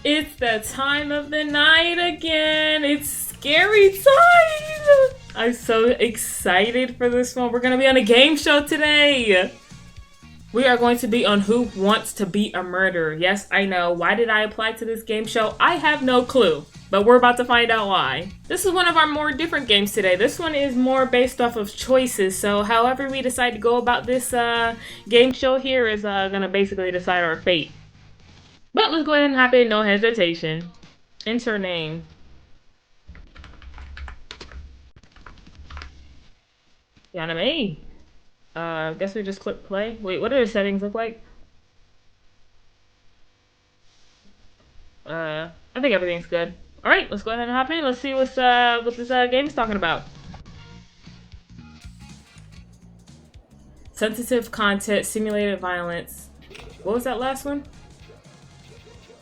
It's the time of the night again. It's scary time. I'm so excited for this one. We're going to be on a game show today. We are going to be on Who Wants to Be a Murderer. Yes, I know. Why did I apply to this game show? I have no clue. But we're about to find out why. This is one of our more different games today. This one is more based off of choices. So however we decide to go about this game show here is going to basically decide our fate. But let's go ahead and hop in, no hesitation. Enter name. Yaname. Guess we just click play. Wait, what do the settings look like? I think everything's good. Alright, let's go ahead and hop in. Let's see what this game is talking about. Sensitive content, simulated violence. What was that last one?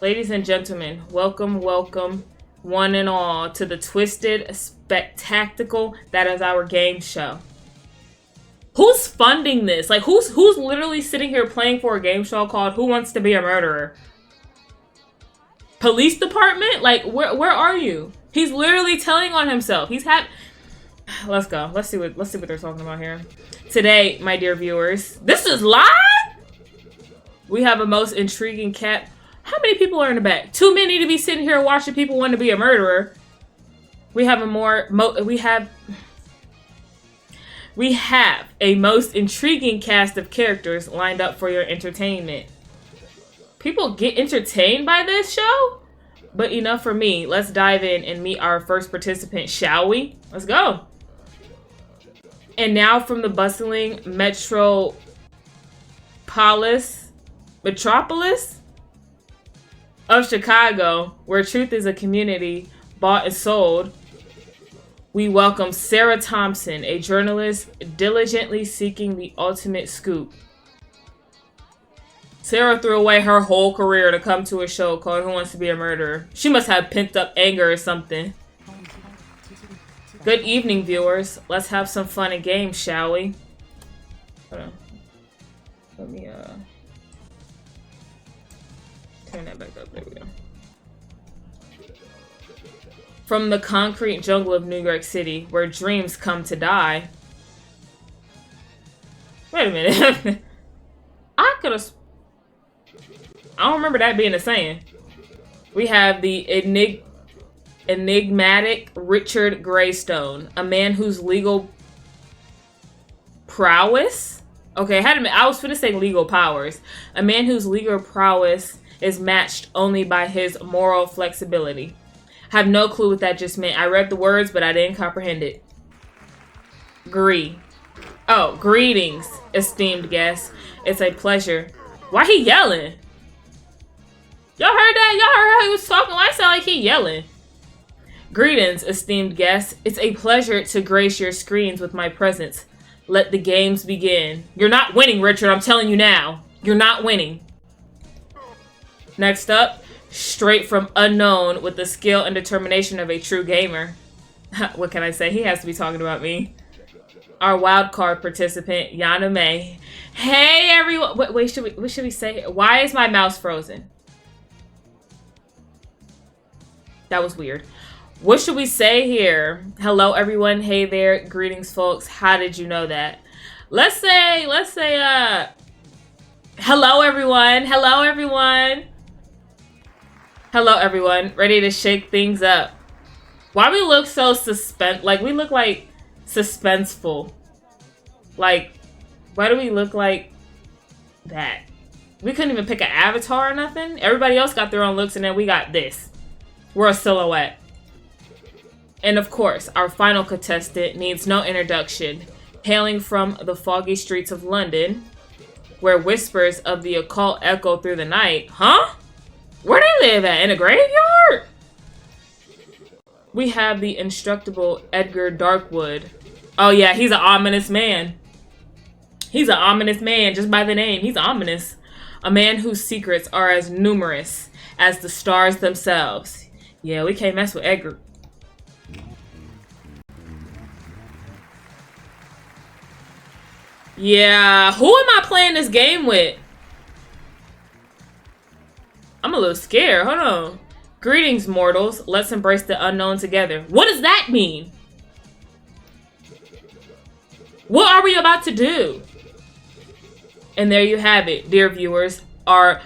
Ladies and gentlemen, welcome, welcome, one and all, to the twisted spectacle that is our game show. Who's funding this? Like, who's literally sitting here playing for a game show called Who Wants to Be a Murderer? Police department? Like, where are you? He's literally telling on himself. Let's go. Let's see what they're talking about here. Today, my dear viewers, this is live. We have a most intriguing cat. How many people are in the back? Too many to be sitting here watching people want to be a murderer. We have a most intriguing cast of characters lined up for your entertainment. People get entertained by this show? But enough for me. Let's dive in and meet our first participant, shall we? Let's go. And now from the bustling metropolis of Chicago, where truth is a community bought and sold, we welcome Sarah Thompson, a journalist diligently seeking the ultimate scoop. Sarah threw away her whole career to come to a show called Who Wants to Be a Murderer. She must have pent up anger or something. Good evening, viewers. Let's have some fun and games, shall we? Hold on. Let me, turn that back up. There we go. From the concrete jungle of New York City, where dreams come to die. Wait a minute. I don't remember that being a saying. We have the enigmatic Richard Greystone, a man whose legal prowess? Okay, I was finna say legal powers. A man whose legal prowess is matched only by his moral flexibility. Have no clue what that just meant. I read the words, but I didn't comprehend it. Greetings, esteemed guests. It's a pleasure. Why he yelling? Y'all heard that? Y'all heard how he was talking? Why it sound like he yelling? Greetings, esteemed guests. It's a pleasure to grace your screens with my presence. Let the games begin. You're not winning, Richard. I'm telling you now. You're not winning. Next up, straight from unknown with the skill and determination of a true gamer. What can I say? He has to be talking about me. Our wild card participant, Yana May. Hey everyone! Wait, what should we say? Why is my mouse frozen? That was weird. What should we say here? Hello everyone. Hey there. Greetings folks. How did you know that? Let's say hello everyone. Hello everyone. Hello everyone. Ready to shake things up. Why we look so we look like suspenseful. Like, why do we look like that? We couldn't even pick an avatar or nothing. Everybody else got their own looks and then we got this. We're a silhouette. And of course, our final contestant needs no introduction. Hailing from the foggy streets of London, where whispers of the occult echo through the night. Huh? Where they live at? In a graveyard? We have the indestructible Edgar Darkwood. Oh yeah, he's an ominous man. He's an ominous man just by the name. He's ominous. A man whose secrets are as numerous as the stars themselves. Yeah, we can't mess with Edgar. Yeah, who am I playing this game with? I'm a little scared. Hold on. Greetings, mortals. Let's embrace the unknown together. What does that mean? What are we about to do? And there you have it, dear viewers. Our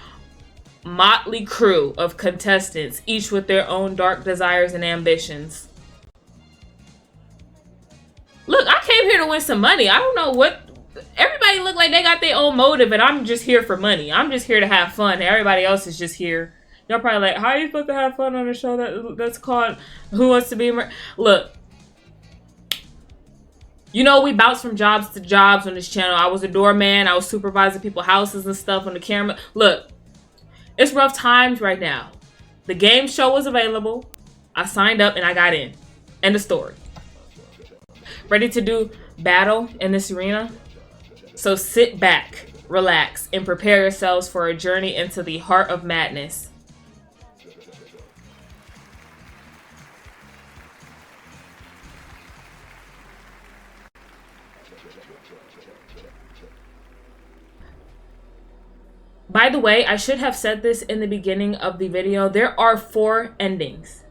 motley crew of contestants, each with their own dark desires and ambitions. Look, I came here to win some money. I don't know what... Everybody look like they got their own motive, and I'm just here for money. I'm just here to have fun. Everybody else is just here. Y'all probably like, how are you supposed to have fun on a show that's called Who Wants to Be... Look. You know, we bounce from jobs to jobs on this channel. I was a doorman. I was supervising people's houses and stuff on the camera. Look. It's rough times right now. The game show was available. I signed up and I got in. End of story. Ready to do battle in this arena? So sit back, relax, and prepare yourselves for a journey into the heart of madness. By the way, I should have said this in the beginning of the video. There are 4 endings.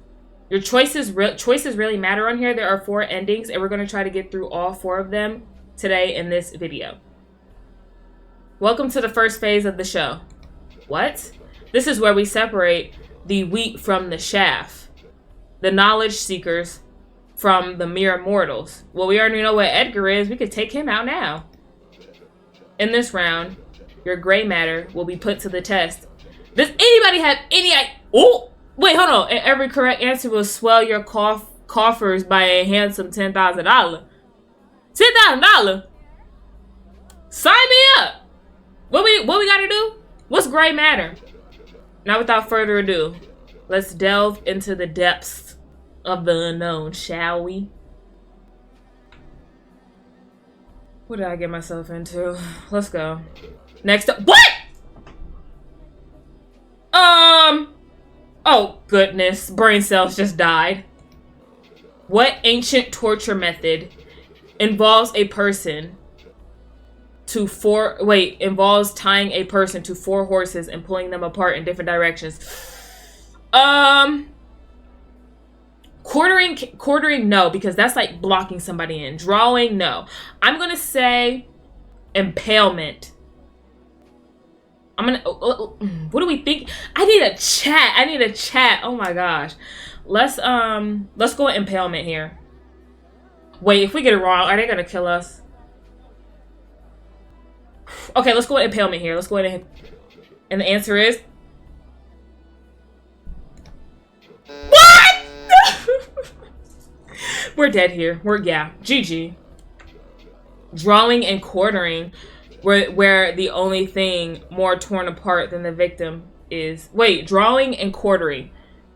Your choices really matter on here. There are 4 endings, and we're going to try to get through all 4 of them today in this video. Welcome to the first phase of the show. What? This is where we separate the wheat from the chaff. The knowledge seekers from the mere mortals. Well, we already know what Edgar is. We could take him out now. In this round, your gray matter will be put to the test. Does anybody have any... Oh! Wait, hold on. And every correct answer will swell your coffers by a handsome $10,000. $10,000? Sign me up! What we gotta do? What's gray matter? Now, without further ado, let's delve into the depths of the unknown, shall we? What did I get myself into? Let's go. Next up. What? Oh, goodness. Brain cells just died. What ancient torture method involves a person to involves tying a person to 4 horses and pulling them apart in different directions? Quartering, no, because that's like blocking somebody in. Drawing, no. I'm gonna say impalement. I'm gonna... what do we think? I need a chat. Oh my gosh. Let's go with impalement here. Wait, if we get it wrong, are they gonna kill us? Okay, let's go with impalement here. Let's go ahead and the answer is... What? We're dead here. GG. Drawing and quartering, where the only thing more torn apart than the victim is... Wait, drawing and quartering,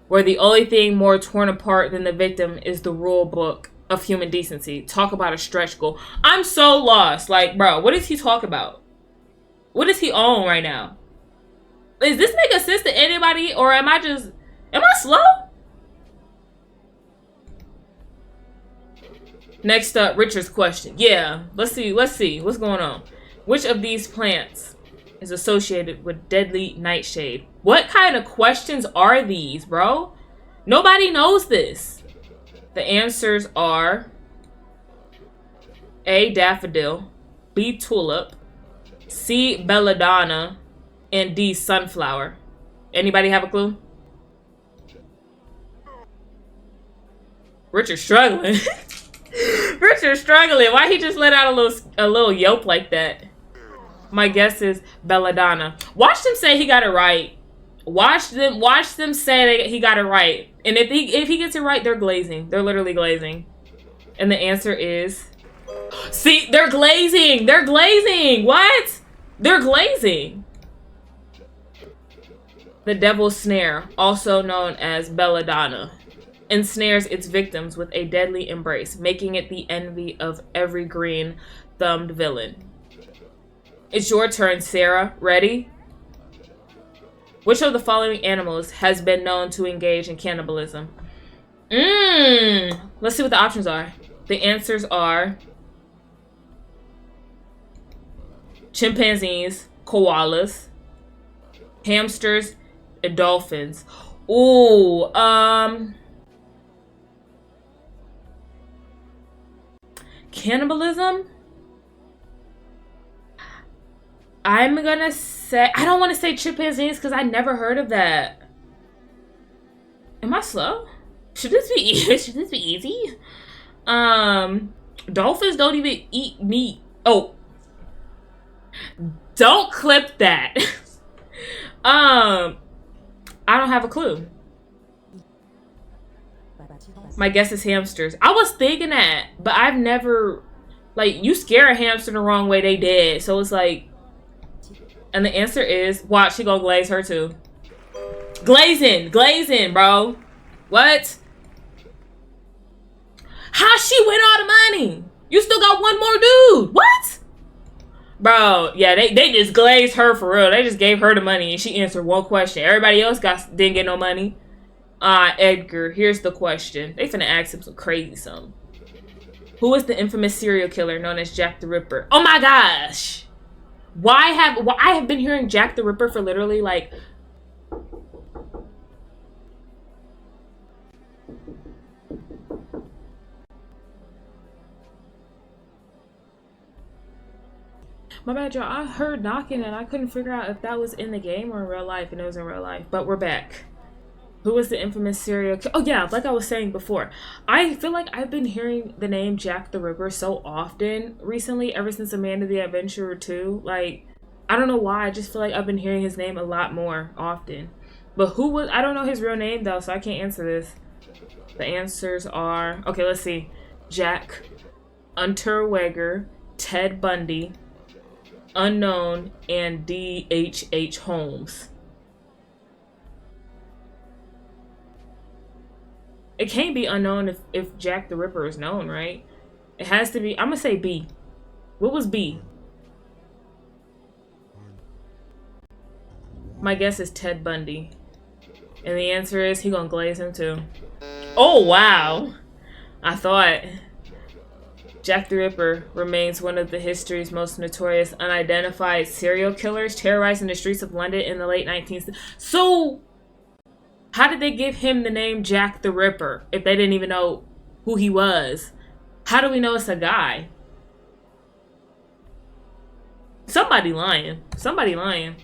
where the only thing more torn apart than the victim is the rule book of human decency. Talk about a stretch goal. I'm so lost. Like, bro, what does he talk about? What is he on right now? Is this making sense to anybody, or am I slow? Next up, Richard's question. Yeah, let's see what's going on. Which of these plants is associated with deadly nightshade? What kind of questions are these, bro? Nobody knows this. The answers are A, daffodil, B, tulip, C, belladonna, and D, sunflower. Anybody have a clue? Richard's struggling. Richard's struggling. Why he just let out a little yelp like that? My guess is belladonna. Watch them say he got it right. Watch them say he got it right. And if he gets it right, they're glazing. They're literally glazing. And the answer is... See, they're glazing. They're glazing. What? They're glazing. The devil's snare, also known as belladonna, ensnares its victims with a deadly embrace, making it the envy of every green-thumbed villain. It's your turn, Sarah. Ready? Which of the following animals has been known to engage in cannibalism? Let's see what the options are. The answers are chimpanzees, koalas, hamsters, and dolphins. Ooh, cannibalism? I'm gonna say, I don't want to say chimpanzees because I never heard of that. Am I slow? Should this be should this be easy? Dolphins don't even eat meat. Oh, don't clip that. I don't have a clue. My guess is hamsters. I was thinking that, but I've never, like, you scare a hamster the wrong way, they dead. So it's like, and the answer is, watch, she gonna glaze her too. Glazing, bro. What? How she win all the money? You still got one more dude. What? Bro, yeah, they just glazed her for real. They just gave her the money and she answered one question. Everybody else didn't get no money. Edgar, here's the question. They finna ask him some crazy something. Who is the infamous serial killer known as Jack the Ripper? Oh my gosh. Why I have been hearing Jack the Ripper for literally like my bad, y'all. I heard knocking and I couldn't figure out if that was in the game or in real life, and it was in real life. But we're back. Who was the infamous serial killer? Oh yeah, like I was saying before. I feel like I've been hearing the name Jack the Ripper so often recently, ever since Amanda the Adventurer 2. Like, I don't know why. I just feel like I've been hearing his name a lot more often. But who was... I don't know his real name, though, so I can't answer this. The answers are... Okay, let's see. Jack Unterweger, Ted Bundy, Unknown, and D.H.H. Holmes. It can't be unknown if Jack the Ripper is known, right? It has to be... I'm gonna say B. What was B? My guess is Ted Bundy. And the answer is he gonna glaze him too. Oh, wow. I thought... Jack the Ripper remains one of the history's most notorious unidentified serial killers, terrorizing the streets of London in the late 19th... So... How did they give him the name Jack the Ripper if they didn't even know who he was? How do we know it's a guy? Somebody lying. Somebody lying.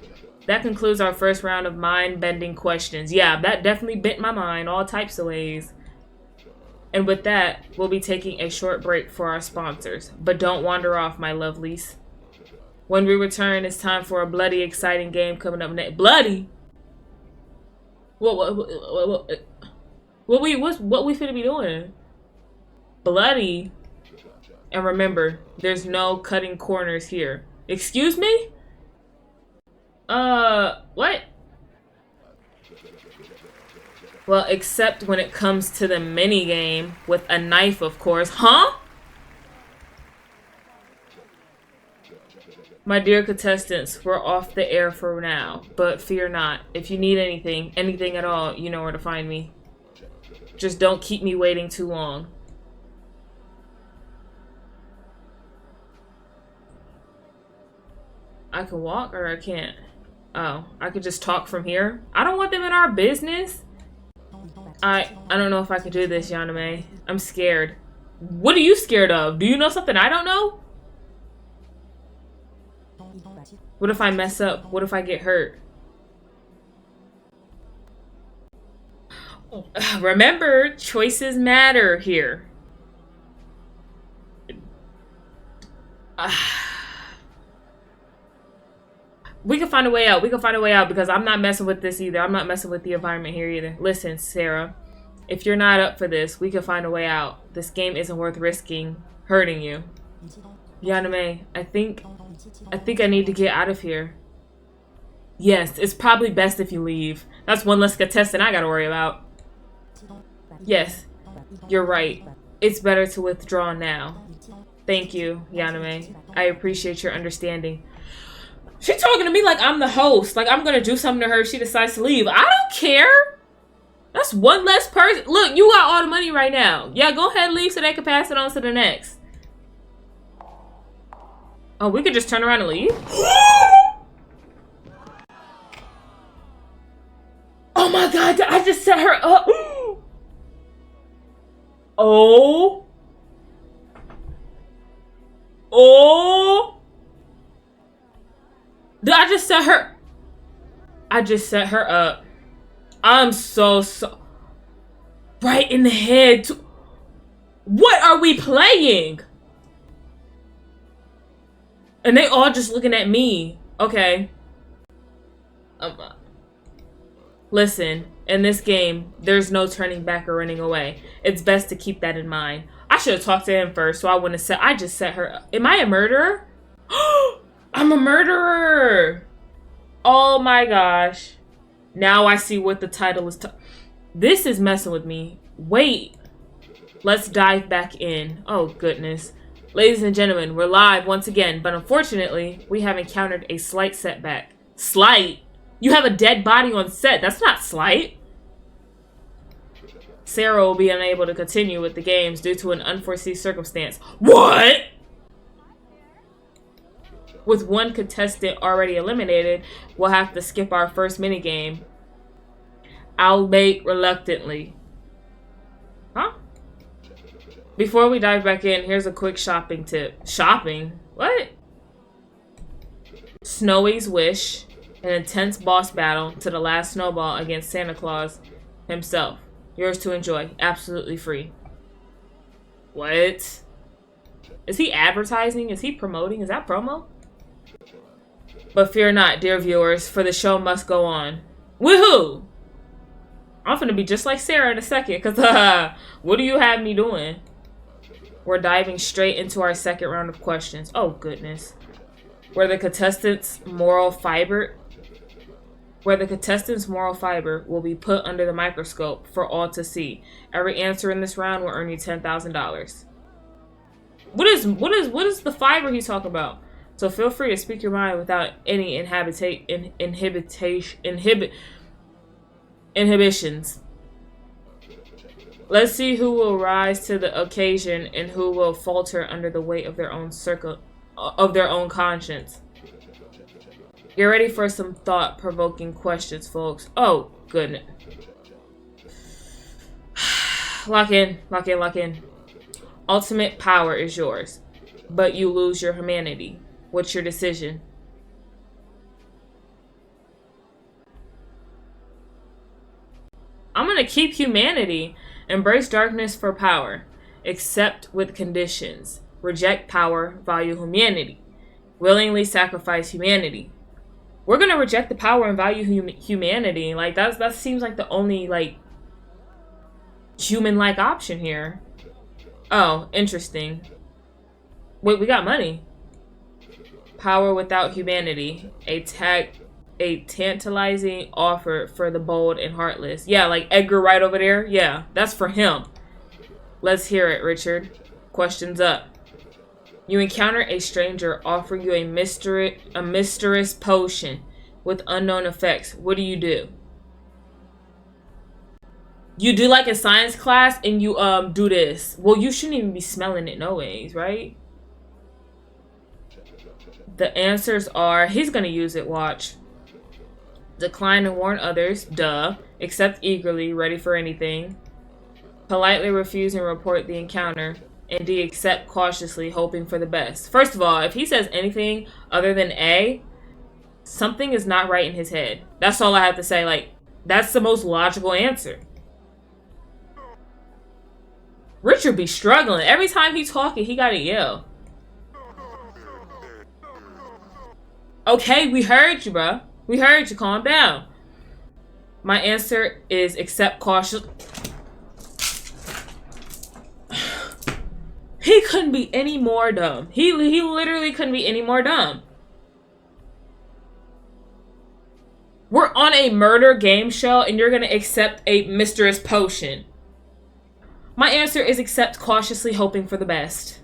That concludes our first round of mind-bending questions. Yeah, that definitely bent my mind all types of ways. And with that, we'll be taking a short break for our sponsors. But don't wander off, my lovelies. When we return, it's time for a bloody, exciting game coming up next. Bloody? What we finna be doing? Bloody. And remember, there's no cutting corners here. Excuse me? What? Well, except when it comes to the mini game with a knife, of course. Huh? My dear contestants, we're off the air for now, but fear not. If you need anything at all, you know where to find me. Just don't keep me waiting too long. I can walk or I can't? Oh, I could just talk from here? I don't want them in our business. I don't know if I could do this, Yaname. I'm scared. What are you scared of? Do you know something I don't know? What if I mess up? What if I get hurt? Remember, choices matter here. We can find a way out. We can find a way out because I'm not messing with this either. I'm not messing with the environment here either. Listen, Sarah, if you're not up for this, we can find a way out. This game isn't worth risking hurting you. Yaname, I think I need to get out of here. Yes, it's probably best if you leave. That's one less contestant I gotta worry about. Yes, you're right. It's better to withdraw now. Thank you, Yaname. I appreciate your understanding. She's talking to me like I'm the host. Like I'm gonna do something to her if she decides to leave. I don't care. That's one less person. Look, you got all the money right now. Yeah, go ahead and leave so they can pass it on to the next. Oh, we could just turn around and leave? Oh Oh my god, I just set her up. Oh. Oh. Did I just set her? I just set her up. I'm so right in the head. What are we playing? And they all just looking at me. Okay. Listen, in this game, there's no turning back or running away. It's best to keep that in mind. I should have talked to him first, so I wouldn't have said. I just set her up. Am I a murderer? I'm a murderer. Oh my gosh. Now I see what the title is. This is messing with me. Wait. Let's dive back in. Oh, goodness. Ladies and gentlemen, we're live once again, but unfortunately, we have encountered a slight setback. Slight? You have a dead body on set. That's not slight. Sarah will be unable to continue with the games due to an unforeseen circumstance. What? With one contestant already eliminated, we'll have to skip our first minigame. Albeit reluctantly. Huh? Before we dive back in, here's a quick shopping tip. Shopping? What? Snowy's Wish. An intense boss battle to the last snowball against Santa Claus himself. Yours to enjoy. Absolutely free. What? Is he advertising? Is he promoting? Is that promo? But fear not, dear viewers, for the show must go on. Woohoo! I'm gonna be just like Sarah in a second, because what do you have me doing? We're diving straight into our second round of questions. Oh, goodness. Where the contestants' moral fiber will be put under the microscope for all to see. Every answer in this round will earn you $10,000. What is the fiber he's talking about? So feel free to speak your mind without any inhibitions. Let's see who will rise to the occasion and who will falter under the weight of their own conscience. Get ready for some thought-provoking questions, folks. Oh, goodness. Lock in. Ultimate power is yours, but you lose your humanity. What's your decision? I'm gonna keep humanity. Embrace darkness for power. Accept with conditions. Reject power, value humanity. Willingly sacrifice humanity. We're gonna reject the power and value humanity. Like that seems like the only like human-like option here. Oh, interesting. Wait, we got money. Power without humanity. A tantalizing offer for the bold and heartless. Yeah, like Edgar right over there. Yeah, that's for him. Let's hear it, Richard. Questions up. You encounter a stranger offering you a mysterious potion with unknown effects. What do? You do like a science class and you do this. Well, you shouldn't even be smelling it no ways, right? The answers are, he's gonna use it, watch. Decline and warn others, duh. Accept eagerly, ready for anything. Politely refuse and report the encounter. And D, accept cautiously, hoping for the best. First of all, if he says anything other than A, something is not right in his head. That's all I have to say. Like, that's the most logical answer. Richard be struggling. Every time he's talking, he gotta yell. Okay, we heard you, bro. We heard you. Calm down. My answer is accept cautiously. He couldn't be any more dumb. He literally couldn't be any more dumb. We're on a murder game show and you're gonna accept a mysterious potion. My answer is accept cautiously, hoping for the best.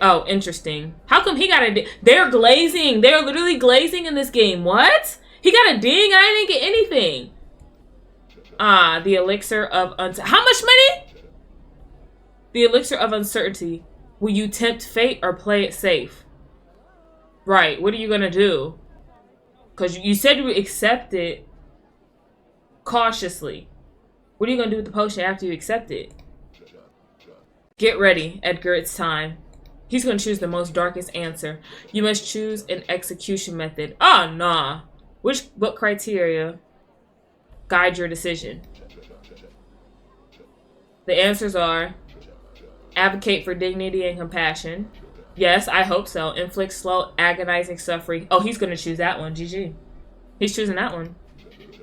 Oh, interesting. How come he got a ding? They're glazing. They're literally glazing in this game. What? He got a ding? I didn't get anything. Ah, the elixir of how much money? The elixir of uncertainty. Will you tempt fate or play it safe? Right. What are you gonna do? Because you said you would accept it. Cautiously. What are you going to do with the potion after you accept it? Get ready, Edgar. It's time. He's going to choose the most darkest answer. You must choose an execution method. Ah, nah. What criteria guide your decision? The answers are advocate for dignity and compassion. Yes, I hope so. Inflict slow, agonizing suffering. Oh, he's going to choose that one. GG. He's choosing that one.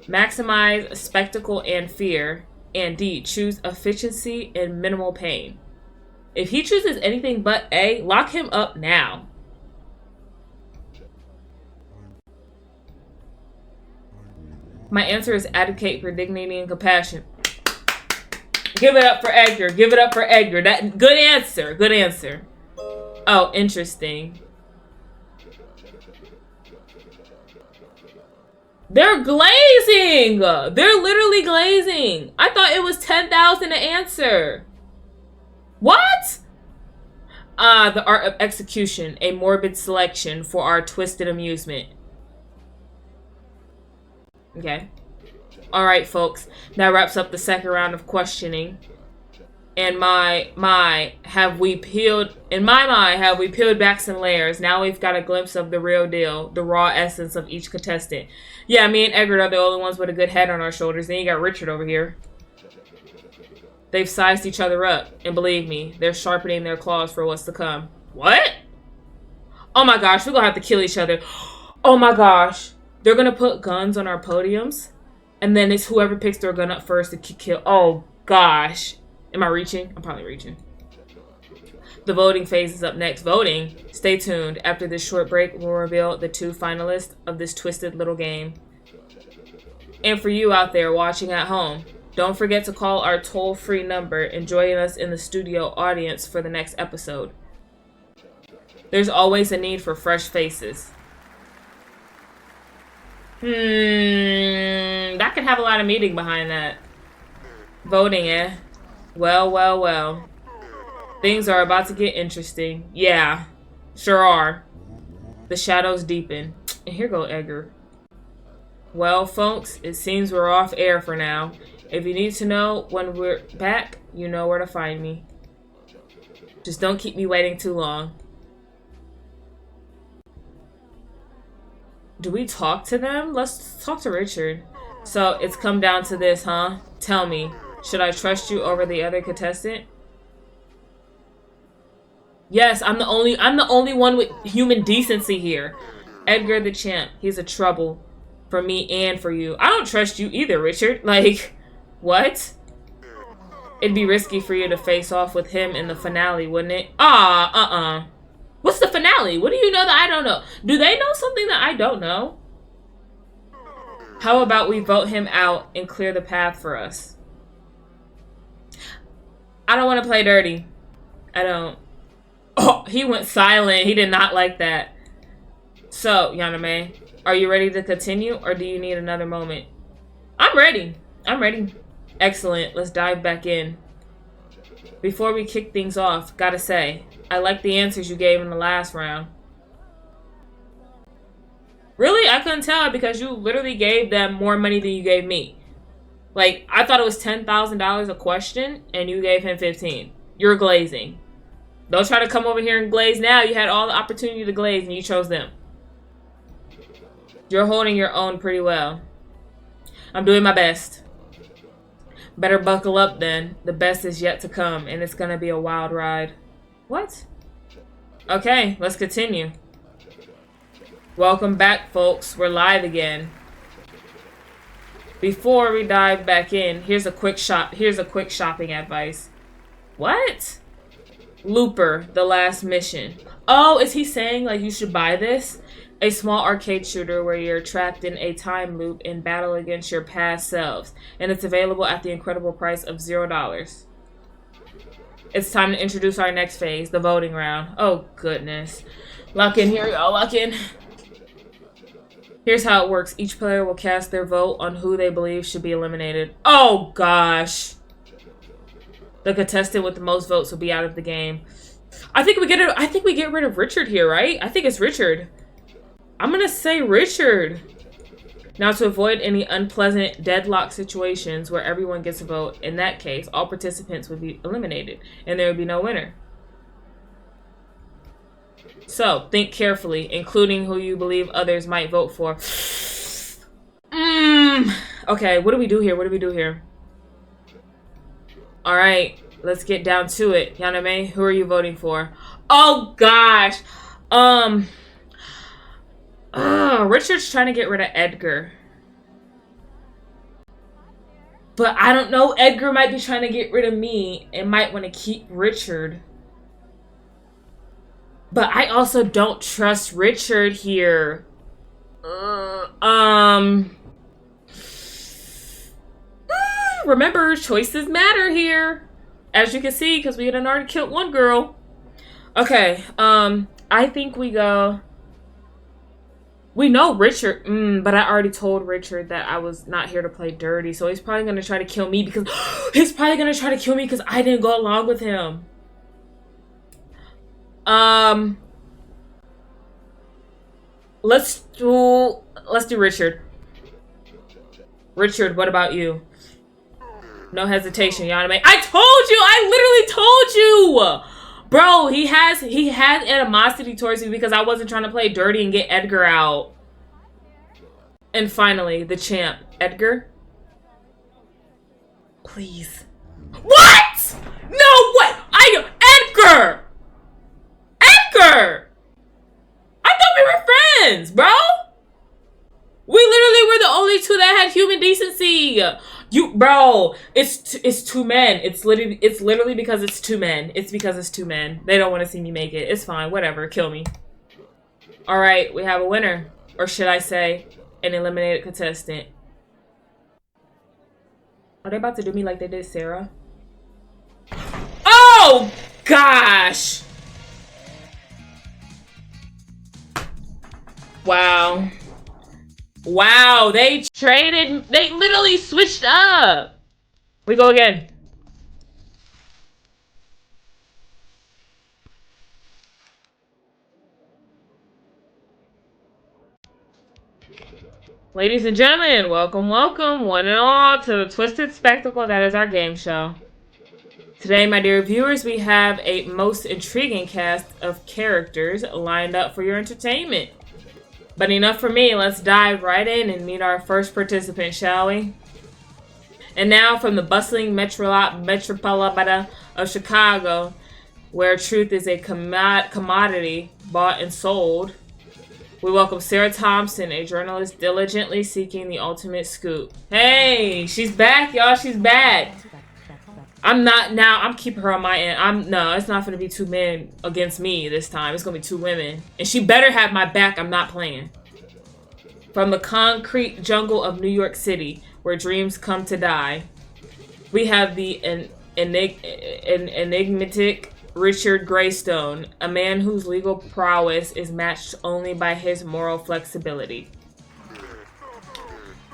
Maximize spectacle and fear. And D, choose efficiency and minimal pain. If he chooses anything but A, lock him up now. My answer is advocate for dignity and compassion. Give it up for Edgar. Give it up for Edgar. That good answer. Good answer. Oh, interesting. They're glazing. They're literally glazing. I thought it was 10,000 to answer. What? The art of execution, a morbid selection for our twisted amusement. Okay. All right, folks. That wraps up the second round of questioning. And in my mind, have we peeled back some layers? Now we've got a glimpse of the real deal, the raw essence of each contestant. Yeah, me and Edgar are the only ones with a good head on our shoulders. Then you got Richard over here. They've sized each other up, and believe me, they're sharpening their claws for what's to come. What? Oh my gosh, we're gonna have to kill each other. Oh my gosh. They're gonna put guns on our podiums, and then it's whoever picks their gun up first to kill. Oh gosh. Am I reaching? I'm probably reaching. The voting phase is up next. Voting. Stay tuned. After this short break, we'll reveal the 2 finalists of this twisted little game. And for you out there watching at home, don't forget to call our toll-free number and join us in the studio audience for the next episode. There's always a need for fresh faces. That could have a lot of meaning behind that. Voting, eh? Well, well, well. Things are about to get interesting. Yeah, sure are. The shadows deepen. And here go Edgar. Well, folks, it seems we're off air for now. If you need to know when we're back, you know where to find me. Just don't keep me waiting too long. Do we talk to them? Let's talk to Richard. So it's come down to this, huh? Tell me, should I trust you over the other contestant? Yes, I'm the only one with human decency here. Edgar the champ. He's a trouble for me and for you. I don't trust you either, Richard. Like, what? It'd be risky for you to face off with him in the finale, wouldn't it? What's the finale? What do you know that I don't know? Do they know something that I don't know? How about we vote him out and clear the path for us? I don't want to play dirty. I don't. Oh, he went silent. He did not like that. So, Yaname, are you ready to continue or do you need another moment? I'm ready. I'm ready. Excellent. Let's dive back in. Before we kick things off, gotta say, I like the answers you gave in the last round. Really? I couldn't tell because you literally gave them more money than you gave me. Like, I thought it was $10,000 a question, and you gave him 15. You're glazing. Don't try to come over here and glaze now. You had all the opportunity to glaze, and you chose them. You're holding your own pretty well. I'm doing my best. Better buckle up then. The best is yet to come, and it's gonna be a wild ride. What? Okay, let's continue. Welcome back, folks. We're live again. Before we dive back in, here's a quick shopping advice. What? Looper, the last mission. Oh, is he saying like you should buy this? A small arcade shooter where you're trapped in a time loop and battle against your past selves. And it's available at the incredible price of $0. It's time to introduce our next phase, the voting round. Oh, goodness. Lock in here, y'all. Lock in. Here's how it works. Each player will cast their vote on who they believe should be eliminated. Oh, gosh. The contestant with the most votes will be out of the game. I think we get rid of Richard here, right? I think it's Richard. I'm gonna say Richard. Now, to avoid any unpleasant deadlock situations where everyone gets a vote, in that case, all participants would be eliminated, and there would be no winner. So, think carefully, including who you believe others might vote for. Okay, what do we do here? What do we do here? Alright, let's get down to it. Yaname, who are you voting for? Oh, gosh! Richard's trying to get rid of Edgar. But I don't know. Edgar might be trying to get rid of me and might want to keep Richard. But I also don't trust Richard here. Remember, choices matter here. As you can see, because we had already killed one girl. Okay, I think we go... We know Richard, but I already told Richard that I was not here to play dirty, so he's probably gonna try to kill me because I didn't go along with him. Let's do Richard. Richard, what about you? No hesitation, Yaname. I told you! I literally told you! Bro, he has animosity towards me because I wasn't trying to play dirty and get Edgar out. And finally, the champ. Edgar? Please. What?! No way! Edgar! Edgar! I thought we were friends, bro! We literally were the only two that had human decency. Bro, it's two men. It's literally because it's two men. It's because it's two men. They don't want to see me make it. It's fine. Whatever. Kill me. All right, we have a winner, or should I say, an eliminated contestant. Are they about to do me like they did Sarah? Oh gosh! Wow. Wow, they traded. They literally switched up. We go again. Ladies and gentlemen, welcome, one and all, to the twisted spectacle that is our game show. Today, my dear viewers, we have a most intriguing cast of characters lined up for your entertainment. But enough for me, let's dive right in and meet our first participant, shall we? And now, from the bustling metropolitan of Chicago, where truth is a commodity bought and sold, we welcome Sarah Thompson, a journalist diligently seeking the ultimate scoop. Hey, she's back, y'all, she's back. I'm keeping her on my end. No, it's not gonna be two men against me this time. It's gonna be two women. And she better have my back. I'm not playing. From the concrete jungle of New York City, where dreams come to die, we have the enigmatic Richard Greystone, a man whose legal prowess is matched only by his moral flexibility.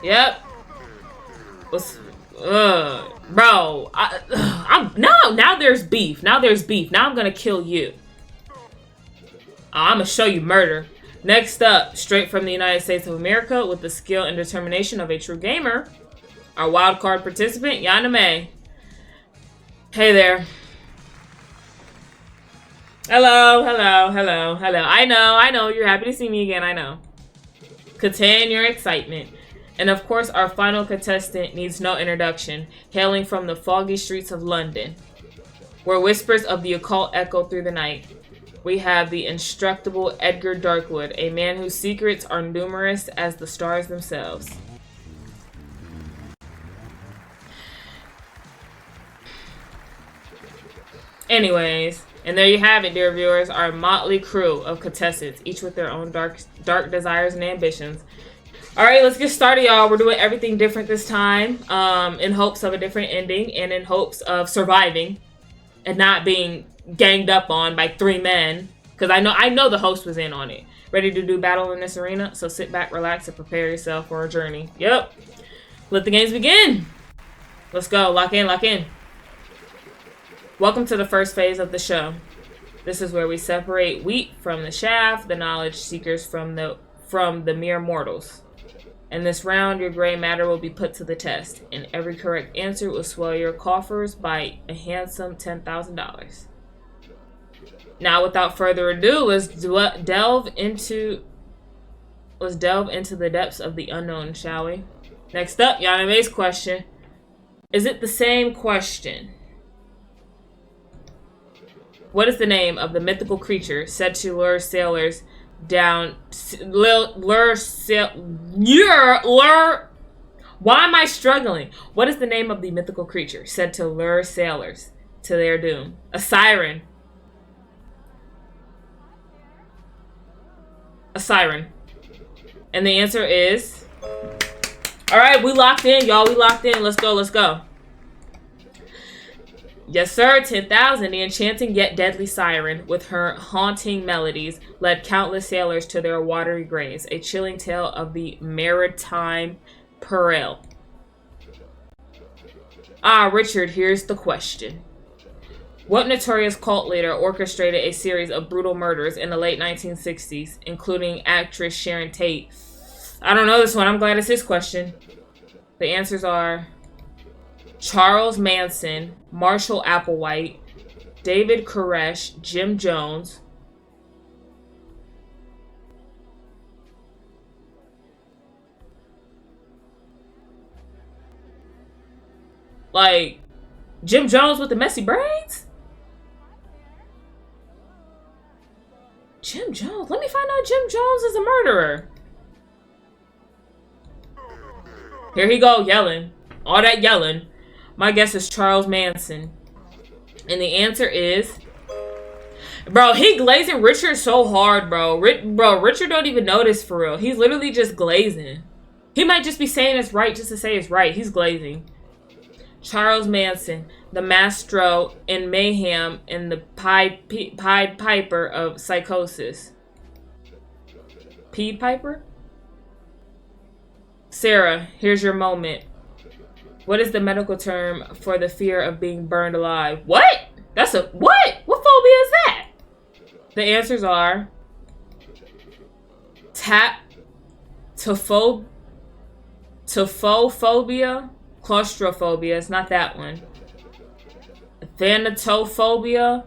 Yep. Bro, now there's beef. Now I'm gonna kill you. I'm gonna show you murder. Next up, straight from the United States of America, with the skill and determination of a true gamer, our wildcard participant, Yaname. Hey there. Hello. I know, you're happy to see me again, I know. Contain your excitement. And of course, our final contestant needs no introduction, hailing from the foggy streets of London, where whispers of the occult echo through the night. We have the indestructible Edgar Darkwood, a man whose secrets are numerous as the stars themselves. Anyways, and there you have it, dear viewers, our motley crew of contestants, each with their own dark desires and ambitions. Alright, let's get started, y'all. We're doing everything different this time, in hopes of a different ending, and in hopes of surviving, and not being ganged up on by three men, because I know the host was in on it. Ready to do battle in this arena? So sit back, relax, and prepare yourself for a journey. Yep. Let the games begin. Let's go. Lock in. Welcome to the first phase of the show. This is where we separate wheat from the chaff, the knowledge seekers from the mere mortals. In this round, your gray matter will be put to the test, and every correct answer will swell your coffers by a handsome $10,000. Now, without further ado, let's delve into the depths of the unknown, shall we? Next up, Yaname's question. Is it the same question? What is the name of the mythical creature said to lure sailors down? Why am I struggling? What is the name of the mythical creature said to lure sailors to their doom? A siren. A siren. And the answer is... Alright, we locked in, y'all. We locked in. Let's go, let's go. Yes, sir. 10,000. The enchanting yet deadly siren, with her haunting melodies, led countless sailors to their watery graves. A chilling tale of the maritime peril. Ah, Richard, here's the question. What notorious cult leader orchestrated a series of brutal murders in the late 1960s, including actress Sharon Tate? I don't know this one. I'm glad it's his question. The answers are Charles Manson, Marshall Applewhite, David Koresh, Jim Jones. Like, Jim Jones with the messy braids? Jim Jones? Let me find out Jim Jones is a murderer. Here he go, yelling. All that yelling. My guess is Charles Manson. And the answer is... Bro, he glazing Richard so hard, bro. Richard don't even notice for real. He's literally just glazing. He might just be saying it's right just to say it's right. He's glazing. Charles Manson, the maestro in mayhem and the Pied Piper of psychosis. Pied Piper? Sarah, here's your moment. What is the medical term for the fear of being burned alive? What? That's a... What? What phobia is that? The answers are... Taphophobia, claustrophobia, it's not that one. Thanatophobia,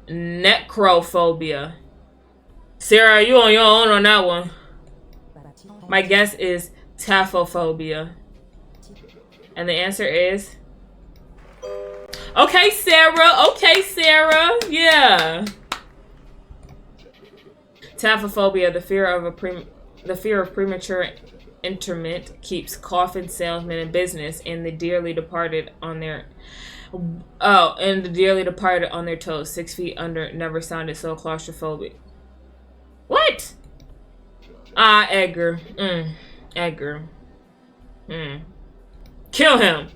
necrophobia. Sarah, you on your own on that one. My guess is taphophobia. And the answer is... Okay, Sarah. Okay, Sarah. Yeah. Taphophobia, the fear of premature interment, keeps coffin salesmen in business and the dearly departed on their toes. 6 feet under never sounded so claustrophobic. What? Ah, Edgar. Edgar. Kill him.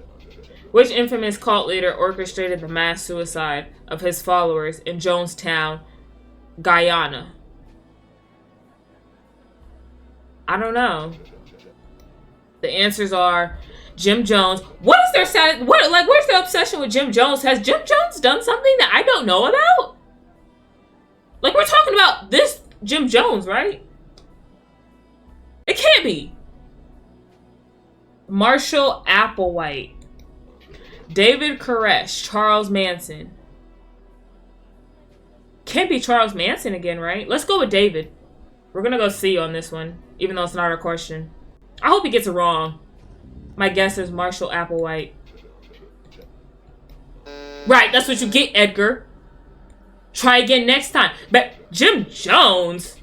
Which infamous cult leader orchestrated the mass suicide of his followers in Jonestown, Guyana? I don't know. The answers are Jim Jones. What is their status? Where's their obsession with Jim Jones? Has Jim Jones done something that I don't know about? Like, we're talking about this Jim Jones, right? It can't be. Marshall Applewhite, David Koresh, Charles Manson. Can't be Charles Manson again, right? Let's go with David. We're gonna go C on this one, even though it's not our question. I hope he gets it wrong. My guess is Marshall Applewhite. Right, that's what you get, Edgar. Try again next time. But Jim Jones...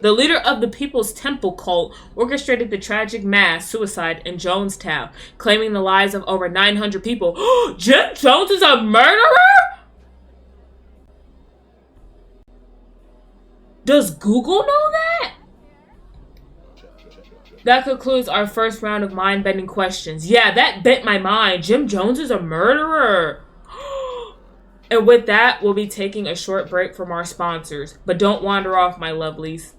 The leader of the People's Temple cult orchestrated the tragic mass suicide in Jonestown, claiming the lives of over 900 people. Jim Jones is a murderer? Does Google know that? That concludes our first round of mind-bending questions. Yeah, that bent my mind. Jim Jones is a murderer. And with that, we'll be taking a short break from our sponsors. But don't wander off, my lovelies.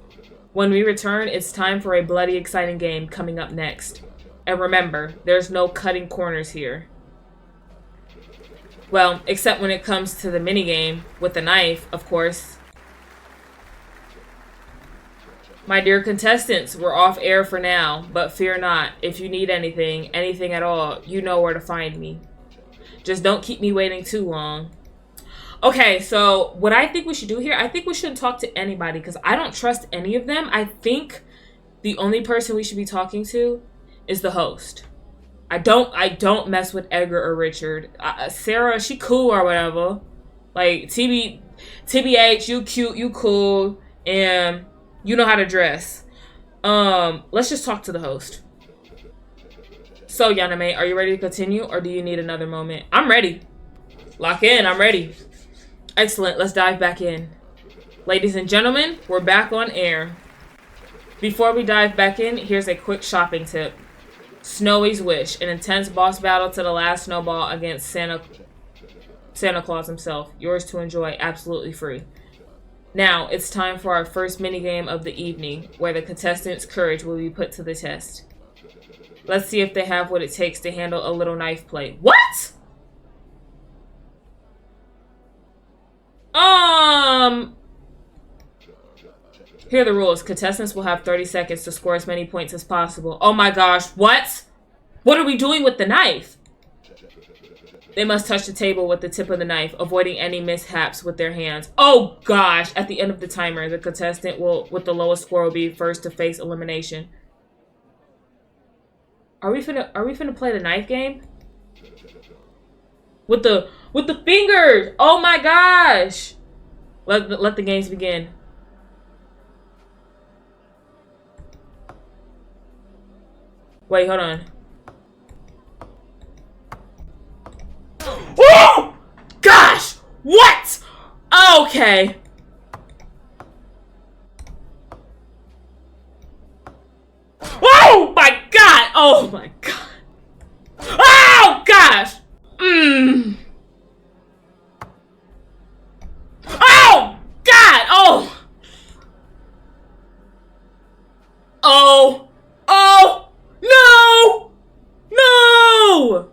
When we return, it's time for a bloody exciting game coming up next. And remember, there's no cutting corners here. Well, except when it comes to the minigame with the knife, of course. My dear contestants, we're off air for now, but fear not. If you need anything, anything at all, you know where to find me. Just don't keep me waiting too long. Okay, so what I think we should do here, I think we shouldn't talk to anybody because I don't trust any of them. I think the only person we should be talking to is the host. I don't mess with Edgar or Richard. Sarah, she cool or whatever. Like, TBH, you cute, you cool, and you know how to dress. Let's just talk to the host. So, Yaname, are you ready to continue, or do you need another moment? I'm ready. Lock in, I'm ready. Excellent, let's dive back in. Ladies and gentlemen, we're back on air. Before we dive back in, here's a quick shopping tip. Snowy's Wish, an intense boss battle to the last snowball against Santa Claus himself. Yours to enjoy, absolutely free. Now, it's time for our first minigame of the evening, where the contestants' courage will be put to the test. Let's see if they have what it takes to handle a little knife play. What? Here are the rules. Contestants will have 30 seconds to score as many points as possible. Oh my gosh, what? What are we doing with the knife? They must touch the table with the tip of the knife, avoiding any mishaps with their hands. Oh gosh, at the end of the timer, the contestant with the lowest score will be first to face elimination. Are we finna play the knife game? With the fingers! Oh my gosh! Let the games begin. Wait, hold on. Oh! Gosh! What? Okay. Oh my god! Oh my god! Oh gosh! Oh god! Oh! Oh! Oh! No! No!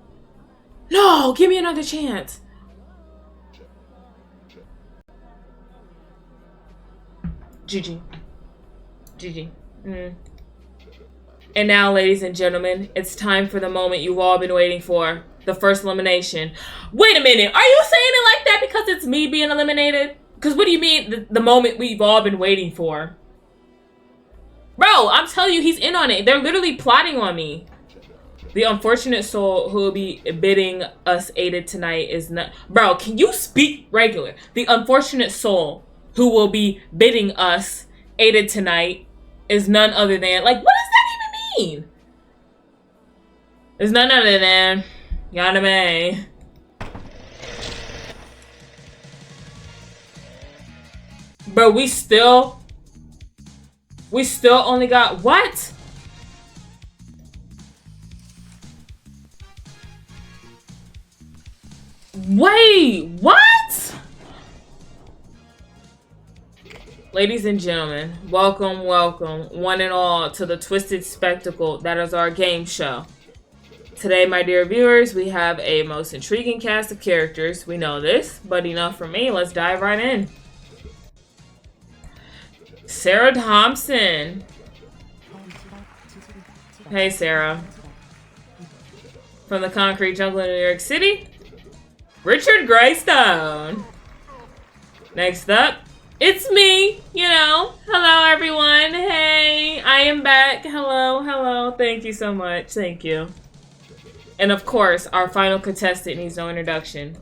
No! Give me another chance. GG. GG. And now, ladies and gentlemen, it's time for the moment you've all been waiting for. The first elimination. Wait a minute. Are you saying it like that because it's me being eliminated? Because what do you mean the moment we've all been waiting for? Bro, I'm telling you, he's in on it. They're literally plotting on me. The unfortunate soul who will be bidding us aided tonight is not... Bro, can you speak regular? The unfortunate soul who will be bidding us aided tonight is none other than... Like, what does that even mean? It's none other than... Yaname. Bro, we still only got... What? Wait, what? Ladies and gentlemen, welcome, one and all, to the twisted spectacle that is our game show. Today, my dear viewers, we have a most intriguing cast of characters. We know this, but enough for me. Let's dive right in. Sarah Thompson. Hey, Sarah. From the concrete jungle in New York City, Richard Greystone. Next up, it's me, you know. Hello, everyone. Hey, I am back. Hello. Thank you so much. Thank you. And of course, our final contestant needs no introduction.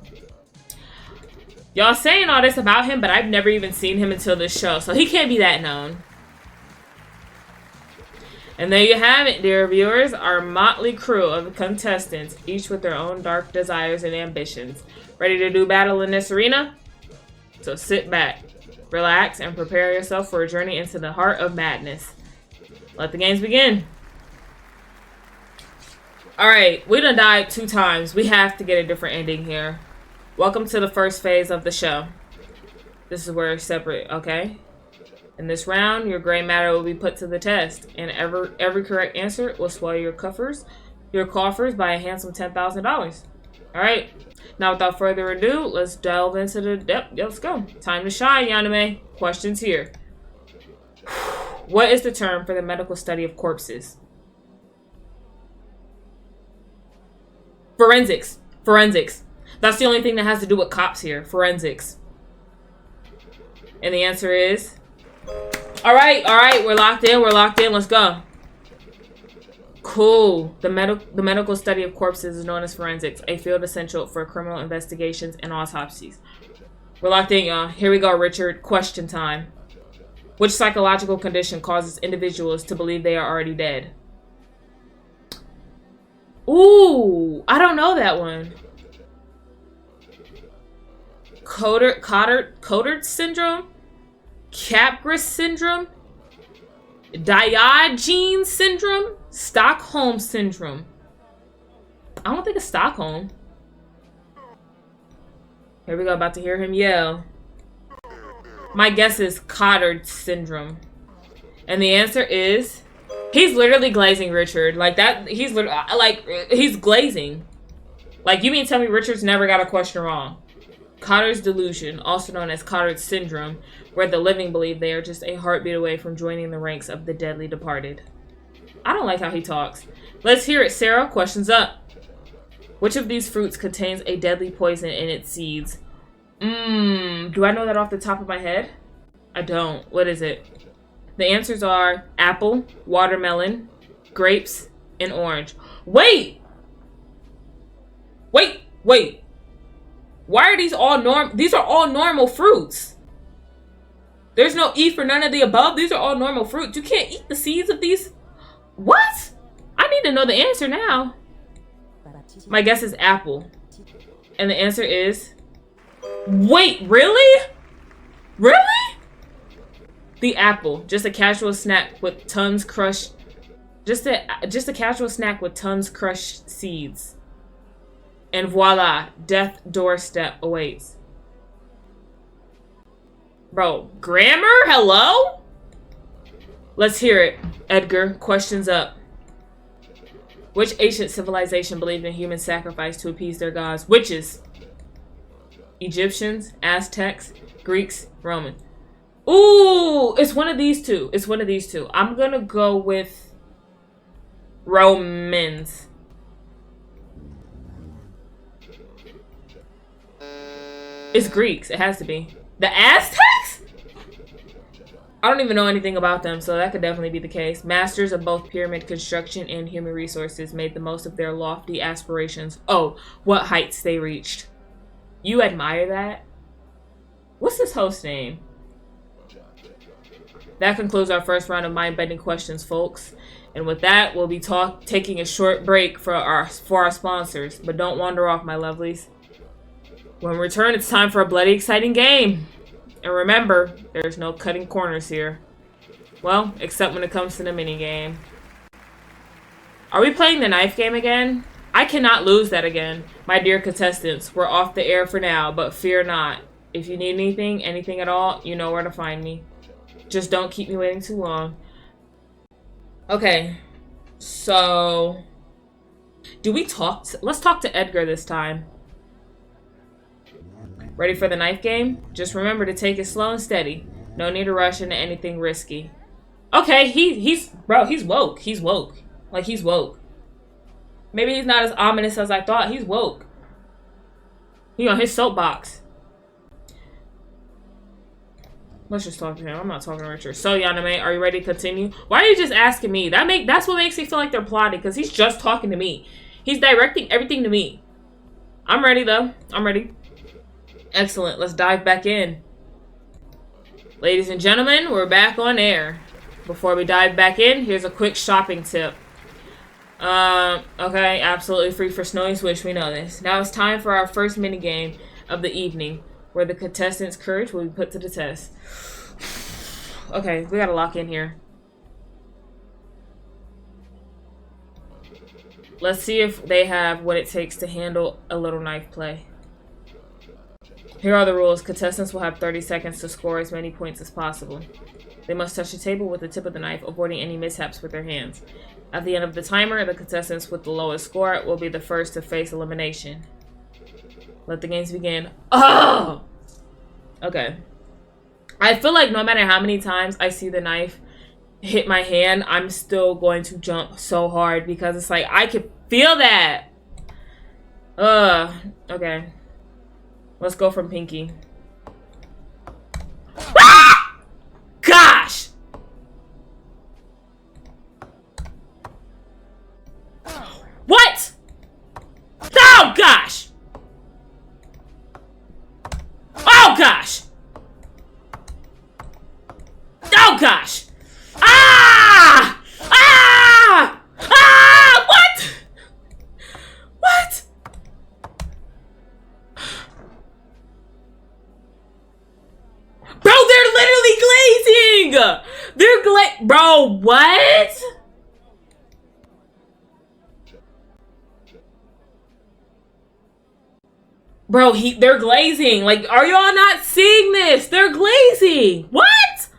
Y'all saying all this about him, but I've never even seen him until this show, so he can't be that known. And there you have it, dear viewers, our motley crew of contestants, each with their own dark desires and ambitions. Ready to do battle in this arena? So sit back, relax, and prepare yourself for a journey into the heart of madness. Let the games begin. Alright, we done died 2 times. We have to get a different ending here. Welcome to the first phase of the show. This is where it's separate, okay? In this round, your gray matter will be put to the test, and every correct answer will swell your coffers by a handsome $10,000. Alright, now without further ado, let's delve into the depth. Let's go. Time to shine, Yaname. Questions here. What is the term for the medical study of corpses? Forensics. Forensics. That's the only thing that has to do with cops here. Forensics. And the answer is... All right. We're locked in. Let's go. Cool. The medical study of corpses is known as forensics, a field essential for criminal investigations and autopsies. We're locked in, y'all. Here we go, Richard. Question time. Which psychological condition causes individuals to believe they are already dead? Ooh, I don't know that one. Cotard syndrome? Capgras syndrome? Diogenes syndrome? Stockholm syndrome. I don't think it's Stockholm. Here we go, about to hear him yell. My guess is Cotard syndrome. And the answer is... He's literally glazing Richard. Like that, he's glazing. Like, you mean tell me Richard's never got a question wrong? Cotard's delusion, also known as Cotard syndrome, where the living believe they are just a heartbeat away from joining the ranks of the deadly departed. I don't like how he talks. Let's hear it, Sarah. Questions up. Which of these fruits contains a deadly poison in its seeds? Do I know that off the top of my head? I don't. What is it? The answers are apple, watermelon, grapes, and orange. Wait! Why are these all These are all normal fruits. There's no E for none of the above. These are all normal fruits. You can't eat the seeds of these. What? I need to know the answer now. My guess is apple. And the answer is... Wait, really? Really? The apple. Just a casual snack with tons crushed... Just a casual snack with tons crushed seeds. And voila, death doorstep awaits. Bro, grammar? Hello? Let's hear it. Edgar, questions up. Which ancient civilization believed in human sacrifice to appease their gods? Witches. Egyptians, Aztecs, Greeks, Roman. Ooh, it's one of these two. It's one of these two. I'm gonna go with Romans. It's Greeks. It has to be. The Aztecs? I don't even know anything about them, so that could definitely be the case. Masters of both pyramid construction and human resources made the most of their lofty aspirations. Oh, what heights they reached. You admire that? What's this host name? That concludes our first round of mind-bending questions, folks. And with that, we'll be taking a short break for our sponsors. But don't wander off, my lovelies. When we return, it's time for a bloody exciting game. And remember, there's no cutting corners here. Well, except when it comes to the minigame. Are we playing the knife game again? I cannot lose that again. My dear contestants, we're off the air for now, but fear not. If you need anything at all, you know where to find me. Just don't keep me waiting too long. Okay, so... Let's talk to Edgar this time. Ready for the knife game? Just remember to take it slow and steady. No need to rush into anything risky. Okay, he's woke. He's woke. Like, he's woke. Maybe he's not as ominous as I thought. He's woke. He on his soapbox. Let's just talk to him. I'm not talking to Richard. So, Yaname, are you ready to continue? Why are you just asking me? That's what makes me feel like they're plotting, because he's just talking to me. He's directing everything to me. I'm ready, though. I'm ready. Excellent. Let's dive back in. Ladies and gentlemen, we're back on air. Before we dive back in, here's a quick shopping tip. Okay, absolutely free for Snowy Swish, we know this. Now it's time for our first minigame of the evening, where the contestants' courage will be put to the test. Okay, we gotta lock in here. Let's see if they have what it takes to handle a little knife play. Here are the rules. Contestants will have 30 seconds to score as many points as possible. They must touch the table with the tip of the knife, avoiding any mishaps with their hands. At the end of the timer, the contestants with the lowest score will be the first to face elimination. Let the games begin. Oh! Okay. I feel like no matter how many times I see the knife hit my hand, I'm still going to jump so hard because it's like I could feel that. Okay. Let's go from Pinky. Ah! Gosh! What? Oh gosh! Oh gosh! Oh gosh! Ah! Ah! Ah! What? What? Bro, they're literally glazing! They're Bro, what? Bro, they're glazing. Like, are y'all not seeing this? They're glazing. What?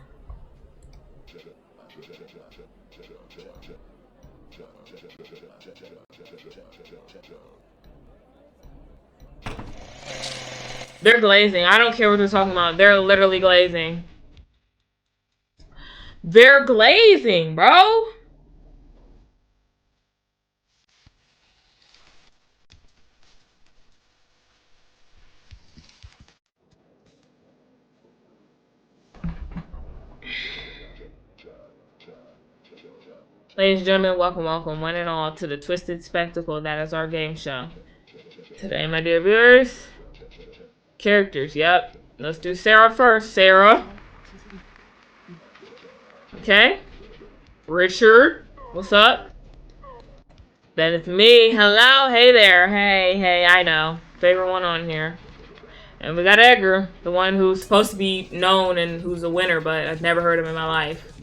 They're glazing. I don't care what they're talking about. They're literally glazing. They're glazing, bro. Ladies and gentlemen, welcome, one and all, to the twisted spectacle that is our game show. Today, my dear viewers, characters, yep. Let's do Sarah first. Sarah. Okay. Richard, what's up? Then it's me. Hello, hey there. Hey, I know. Favorite one on here. And we got Edgar, the one who's supposed to be known and who's a winner, but I've never heard him in my life.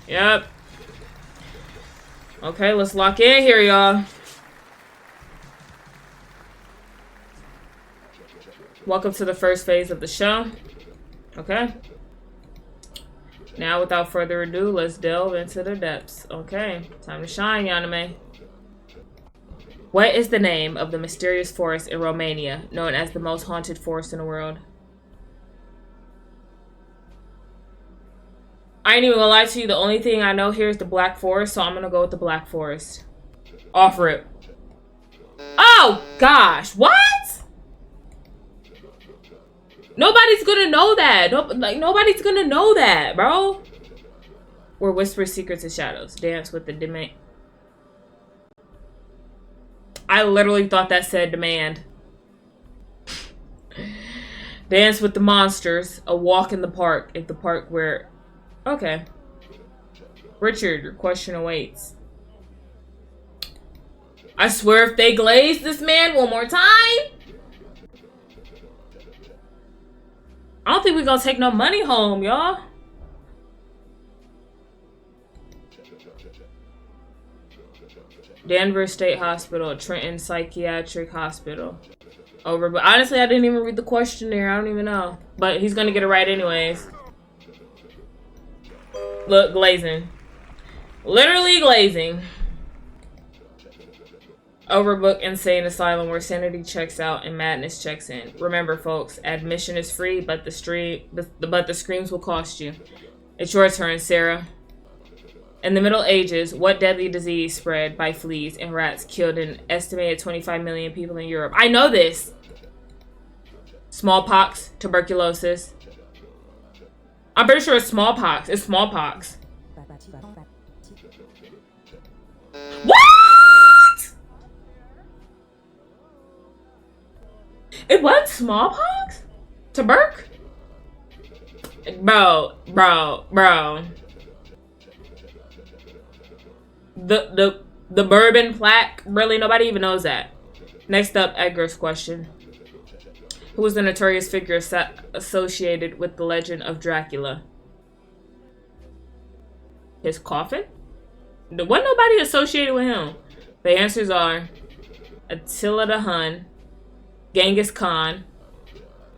Yep. Okay, let's lock in here, y'all. Welcome to the first phase of the show. Okay. Now, without further ado, let's delve into the depths. Okay, time to shine, Yaname. What is the name of the mysterious forest in Romania, known as the most haunted forest in the world? I ain't even gonna lie to you, the only thing I know here is the Black Forest, so I'm gonna go with the Black Forest. Offer it. Oh, gosh, what? Nobody's gonna know that. Nobody's gonna know that, bro. Where whisper secrets and shadows. Dance with the demand. I literally thought that said demand. Dance with the monsters. A walk in the park. If the park where... Okay. Richard, your question awaits. I swear if they glaze this man one more time... I don't think we're gonna take no money home, y'all. Denver State Hospital, Trenton Psychiatric Hospital. Over, but honestly, I didn't even read the questionnaire. I don't even know. But he's gonna get it right anyways. Look, glazing. Literally glazing. Overbook insane asylum where sanity checks out and madness checks in. Remember, folks, admission is free, but the screams will cost you. It's your turn, Sarah. In the Middle Ages, what deadly disease spread by fleas and rats killed an estimated 25 million people in Europe? I know this. Smallpox, tuberculosis. I'm pretty sure it's smallpox. It's smallpox. What? It was smallpox? Tuberc? Bro. The bourbon plaque? Really? Nobody even knows that. Next up, Edgar's question. Who was the notorious figure associated with the legend of Dracula? His coffin? Wasn't nobody associated with him. The answers are Attila the Hun, Genghis Khan,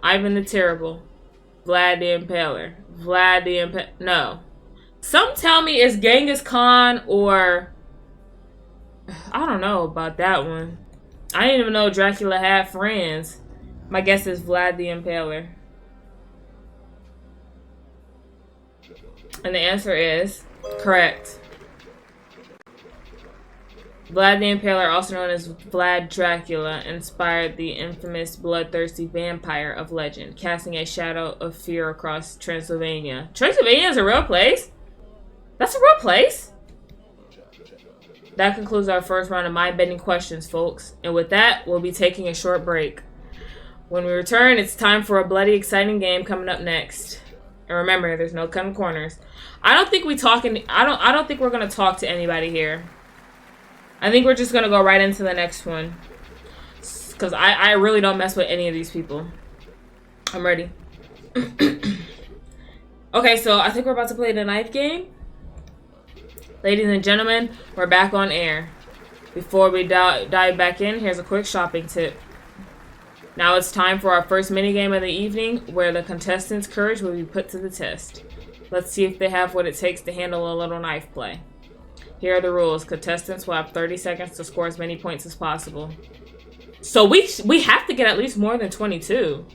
Ivan the Terrible, Vlad the Impaler. No. Some tell me it's Genghis Khan or... I don't know about that one. I didn't even know Dracula had friends. My guess is Vlad the Impaler. And the answer is correct. Vlad the Impaler, also known as Vlad Dracula, inspired the infamous bloodthirsty vampire of legend, casting a shadow of fear across Transylvania. Transylvania is a real place? That's a real place? That concludes our first round of mind-bending questions, folks. And with that, we'll be taking a short break. When we return, it's time for a bloody exciting game coming up next. And remember, there's no cutting corners. I don't think we're gonna talk to anybody here. I think we're just gonna go right into the next one. Cause I really don't mess with any of these people. I'm ready. Okay, so I think we're about to play the knife game. Ladies and gentlemen, we're back on air. Before we dive back in, here's a quick shopping tip. Now it's time for our first minigame of the evening, where the contestants' courage will be put to the test. Let's see if they have what it takes to handle a little knife play. Here are the rules. Contestants will have 30 seconds to score as many points as possible. So we have to get at least more than 22.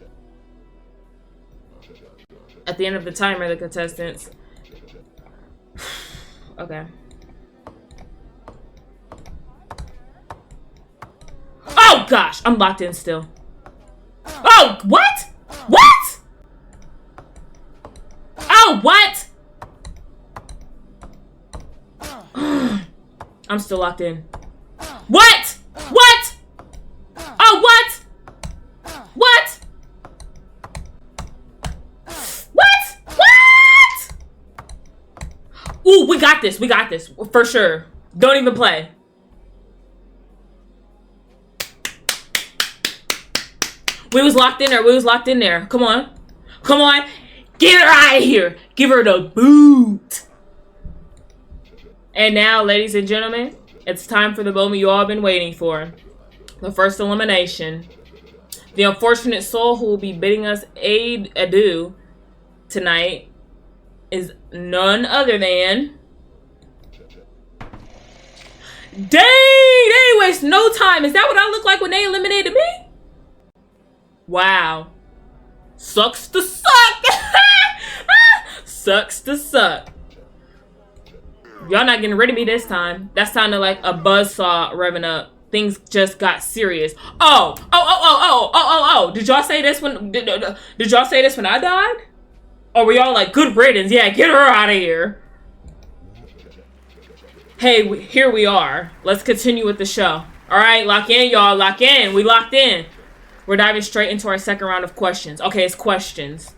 At the end of the timer, the contestants... Okay. Oh gosh, I'm locked in still. Oh, what? What? Oh, what? I'm still locked in. What? What? Oh, what? What? What? What? Ooh, we got this. We got this. For sure. Don't even play. We was locked in there. We was locked in there. Come on. Come on. Get her out of here. Give her the boot. And now, ladies and gentlemen, it's time for the moment you all been waiting for. The first elimination. The unfortunate soul who will be bidding us adieu tonight is none other than... Dang! They ain't waste no time. Is that what I look like when they eliminated me? Wow. Sucks to suck. Sucks to suck. Y'all not getting rid of me this time. That sounded like a buzzsaw revving up. Things just got serious. Oh. Did y'all say this when did y'all say this when I died? Or were y'all like, good riddance? Yeah, get her out of here. Hey, here we are. Let's continue with the show. All right, lock in, y'all. Lock in. We locked in. We're diving straight into our second round of questions. Okay, it's questions.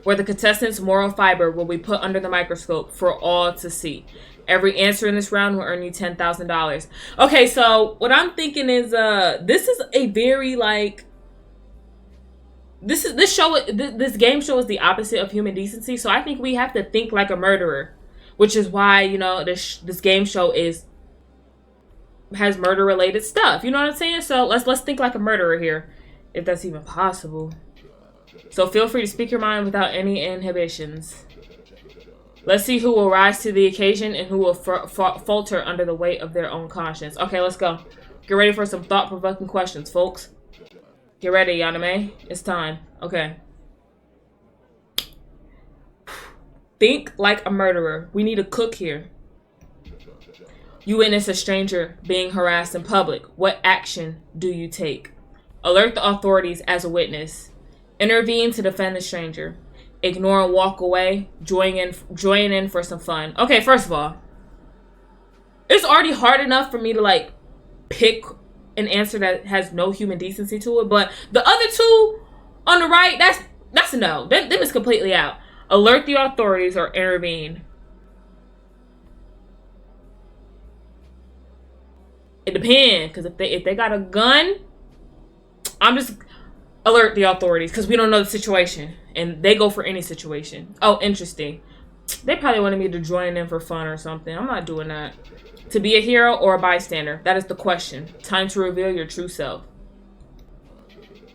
Where the contestants' moral fiber will be put under the microscope for all to see. Every answer in this round will earn you $10,000. Okay, so what I'm thinking is, this is a very like, this game show is the opposite of human decency. So I think we have to think like a murderer, which is why, you know, this game show has murder related stuff. You know what I'm saying? So let's think like a murderer here, if that's even possible. So feel free to speak your mind without any inhibitions. Let's see who will rise to the occasion and who will falter under the weight of their own conscience. Okay, let's go. Get ready for some thought-provoking questions, folks. Get ready, Yaname. It's time. Okay. Think like a murderer. We need a cook here. You witness a stranger being harassed in public. What action do you take? Alert the authorities as a witness. Intervene to defend the stranger. Ignore and walk away. Join in for some fun. Okay, first of all, it's already hard enough for me to like pick an answer that has no human decency to it. But the other two on the right, that's a no. Them is completely out. Alert the authorities or intervene. It depends, because if they got a gun, I'm just alert the authorities because we don't know the situation and they go for any situation. Oh, interesting. They probably wanted me to join in for fun or something. I'm not doing that. To be a hero or a bystander? That is the question. Time to reveal your true self.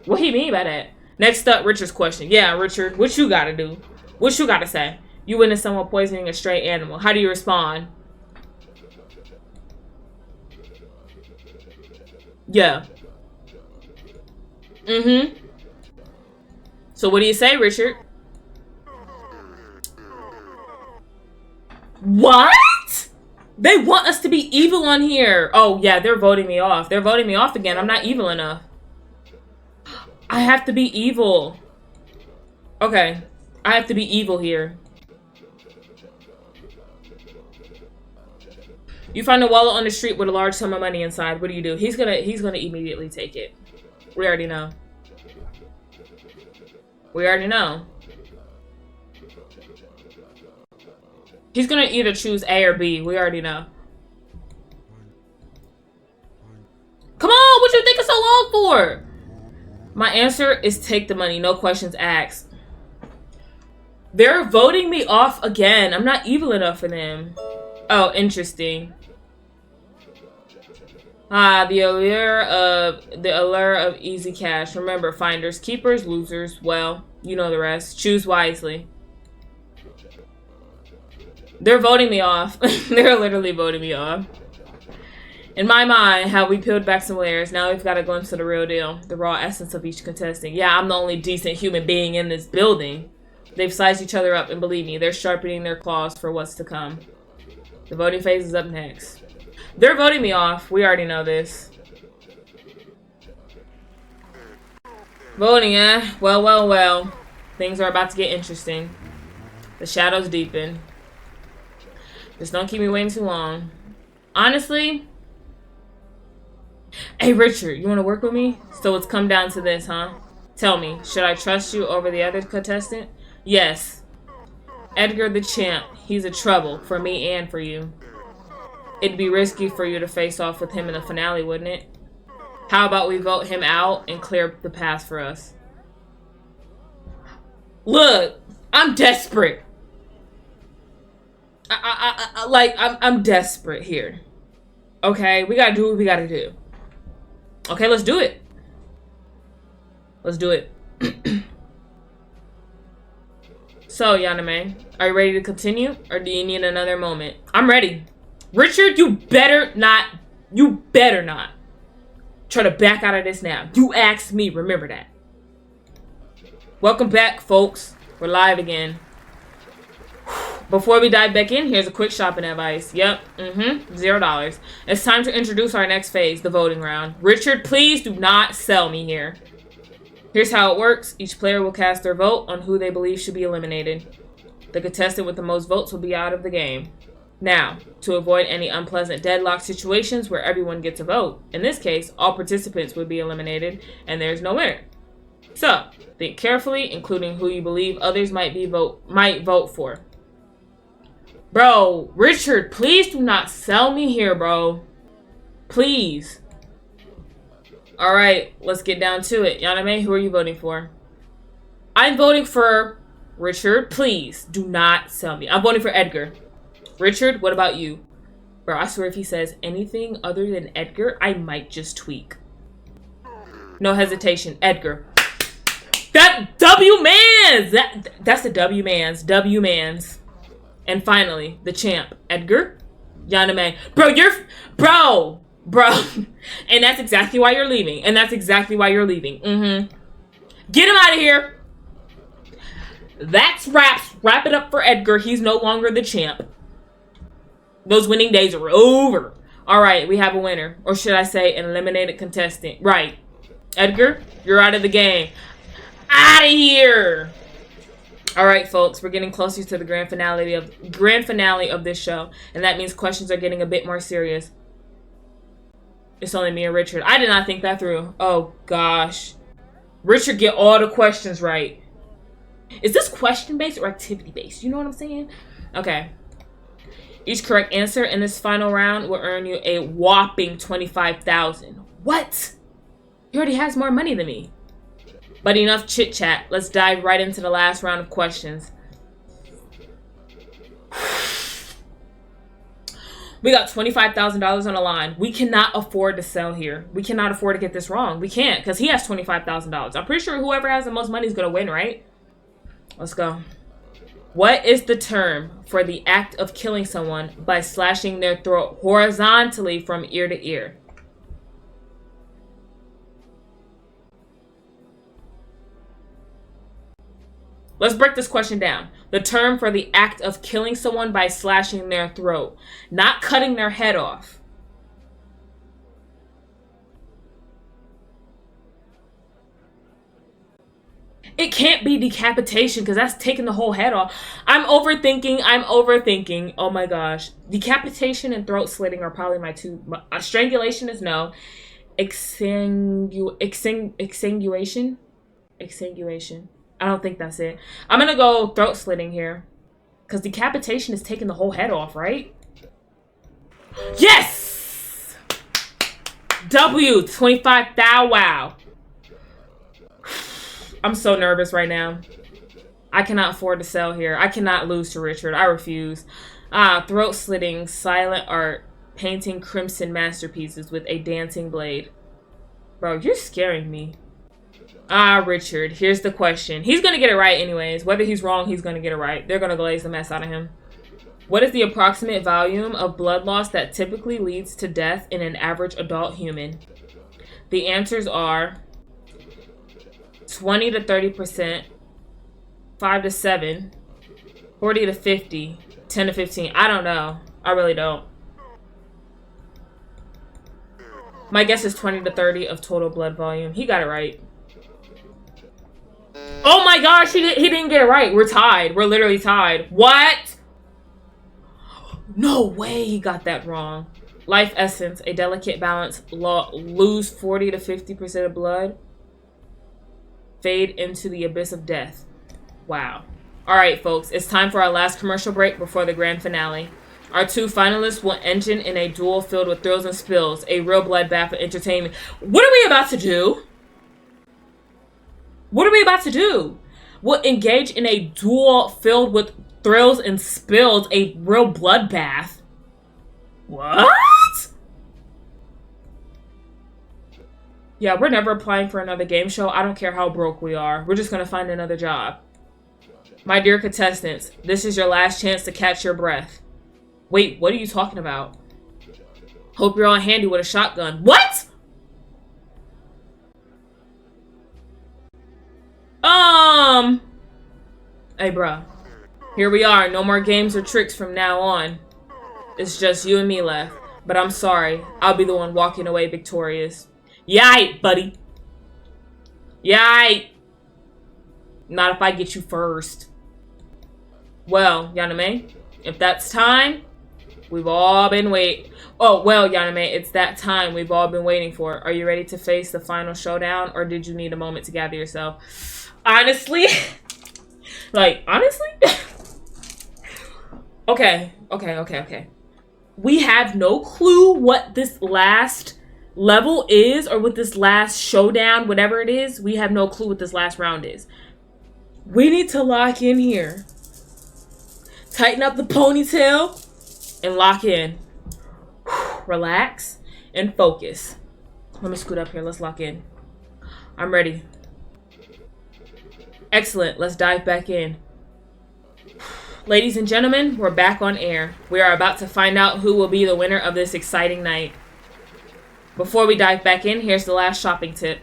What he mean by that? Next up, Richard's question. Yeah, Richard, what you gotta do? What you gotta say? You witness someone poisoning a stray animal. How do you respond? Yeah. So what do you say, Richard? What? They want us to be evil on here. Oh, yeah, they're voting me off. They're voting me off again. I'm not evil enough. I have to be evil. Okay. I have to be evil here. You find a wallet on the street with a large sum of money inside. What do? He's gonna immediately take it. We already know. We already know. He's gonna either choose A or B. We already know. Come on, what you thinking so long for? My answer is take the money. No questions asked. They're voting me off again. I'm not evil enough for them. Oh, interesting. The allure of easy cash. Remember, finders, keepers, losers. Well, you know the rest. Choose wisely. They're voting me off. They're literally voting me off. In my mind, how we peeled back some layers. Now we've got a glimpse of the real deal. The raw essence of each contestant. Yeah, I'm the only decent human being in this building. They've sized each other up, and believe me, they're sharpening their claws for what's to come. The voting phase is up next. They're voting me off. We already know this. Voting, eh? Well. Things are about to get interesting. The shadows deepen. Just don't keep me waiting too long. Honestly... Hey, Richard, you want to work with me? So it's come down to this, huh? Tell me, should I trust you over the other contestant? Yes. Edgar the champ. He's a trouble for me and for you. It'd be risky for you to face off with him in the finale, wouldn't it? How about we vote him out and clear the path for us? Look, I'm desperate. I'm desperate here. Okay, we gotta do what we gotta do. Okay, let's do it. Let's do it. So, Yaname, are you ready to continue? Or do you need another moment? I'm ready. Richard, you better not try to back out of this now. You asked me, remember that. Welcome back, folks. We're live again. Before we dive back in, here's a quick shopping advice. Yep, $0. It's time to introduce our next phase, the voting round. Richard, please do not sell me here. Here's how it works. Each player will cast their vote on who they believe should be eliminated. The contestant with the most votes will be out of the game. Now, to avoid any unpleasant deadlock situations where everyone gets a vote, in this case, all participants would be eliminated, and there's no winner. So, think carefully, including who you believe others might vote for. Bro, Richard, please do not sell me here, bro. Please. Alright, let's get down to it. Yaname, who are you voting for? I'm voting for Richard. Please, do not sell me. I'm voting for Edgar. Richard, what about you? Bro, I swear if he says anything other than Edgar, I might just tweak. No hesitation. Edgar. That W-Mans! That's the W-Mans. W-Mans. And finally, the champ, Edgar. Yaname. Bro, Bro! And that's exactly why you're leaving. Get him out of here. That's wraps. Wrap it up for Edgar. He's no longer the champ. Those winning days are over. Alright, we have a winner. Or should I say an eliminated contestant. Right. Edgar, you're out of the game. Out of here! Alright, folks, we're getting closer to the grand finale of this show. And that means questions are getting a bit more serious. It's only me and Richard. I did not think that through. Oh, gosh. Richard get all the questions right. Is this question-based or activity-based? You know what I'm saying? Okay. Each correct answer in this final round will earn you a whopping $25,000. What? He already has more money than me. But enough chit-chat. Let's dive right into the last round of questions. We got $25,000 on the line. We cannot afford to sell here. We cannot afford to get this wrong. We can't, because he has $25,000. I'm pretty sure whoever has the most money is going to win, right? Let's go. What is the term for the act of killing someone by slashing their throat horizontally from ear to ear? Let's break this question down. The term for the act of killing someone by slashing their throat, not cutting their head off. It can't be decapitation because that's taking the whole head off. I'm overthinking. Oh my gosh. Decapitation and throat slitting are probably my two. Strangulation is no. Exsanguation? Exsanguation. I don't think that's it. I'm going to go throat slitting here. Because decapitation is taking the whole head off, right? Yes! W, 25 thou wow. I'm so nervous right now. I cannot afford to sell here. I cannot lose to Richard. I refuse. Throat slitting, silent art, painting crimson masterpieces with a dancing blade. Bro, you're scaring me. Richard, here's the question. He's going to get it right anyways. Whether he's wrong, he's going to get it right. They're going to glaze the mess out of him. What is the approximate volume of blood loss that typically leads to death in an average adult human? The answers are 20 to 30%, 5 to 7, 40 to 50, 10 to 15. I don't know. I really don't. My guess is 20 to 30 of total blood volume. He got it right. Oh my gosh, he didn't get it right. We're tied. We're literally tied. What? No way he got that wrong. Life essence, a delicate balance. Lose 40 to 50% of blood. Fade into the abyss of death. Wow. All right, folks. It's time for our last commercial break before the grand finale. Our two finalists will engine in a duel filled with thrills and spills. A real bloodbath of entertainment. What are we about to do? What are we about to do? We'll engage in a duel filled with thrills and spills. A real bloodbath. What? Yeah, we're never applying for another game show. I don't care how broke we are. We're just going to find another job. My dear contestants, this is your last chance to catch your breath. Wait, what are you talking about? Hope you're all handy with a shotgun. What? Hey, bruh. Here we are. No more games or tricks from now on. It's just you and me left. But I'm sorry. I'll be the one walking away victorious. Yike, buddy. Yike. Not if I get you first. Well, Yaname, if that's time, we've all been waiting. Oh, well, Yaname, it's that time we've all been waiting for. Are you ready to face the final showdown, or did you need a moment to gather yourself? Honestly, honestly? Okay. We have no clue what this last level is, or what this last showdown, whatever it is. We have no clue what this last round is. We need to lock in here. Tighten up the ponytail and lock in. Relax and focus. Let me scoot up here. Let's lock in. I'm ready. Excellent. Let's dive back in. Ladies and gentlemen, we're back on air. We are about to find out who will be the winner of this exciting night. Before we dive back in, here's the last shopping tip.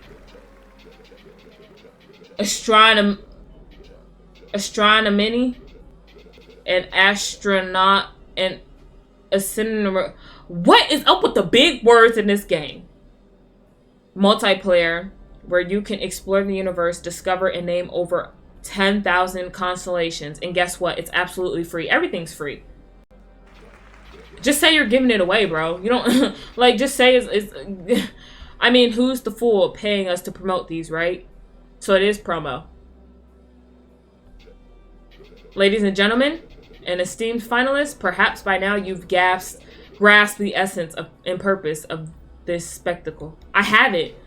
Astronomy, an astronaut, and a synonym. What is up with the big words in this game? Multiplayer, where you can explore the universe, discover and name over 10,000 constellations. And guess what? It's absolutely free. Everything's free. Just say you're giving it away, bro. You don't, just say it's I mean, who's the fool paying us to promote these, right? So it is promo. Ladies and gentlemen, and esteemed finalists, perhaps by now you've grasped the essence and purpose of this spectacle. I have it.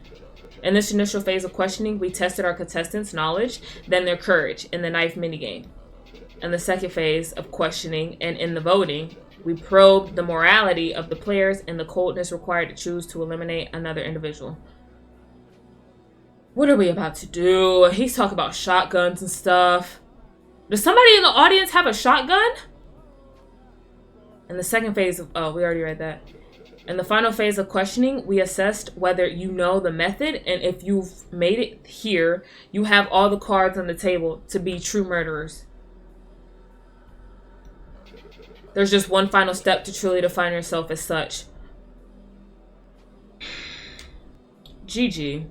In this initial phase of questioning, we tested our contestants' knowledge, then their courage in the knife minigame. In the second phase of questioning and in the voting, we probed the morality of the players and the coldness required to choose to eliminate another individual. What are we about to do? He's talking about shotguns and stuff. Does somebody in the audience have a shotgun? In the second phase of... Oh, we already read that. In the final phase of questioning, we assessed whether you know the method, and if you've made it here, you have all the cards on the table to be true murderers. There's just one final step to truly define yourself as such. GG.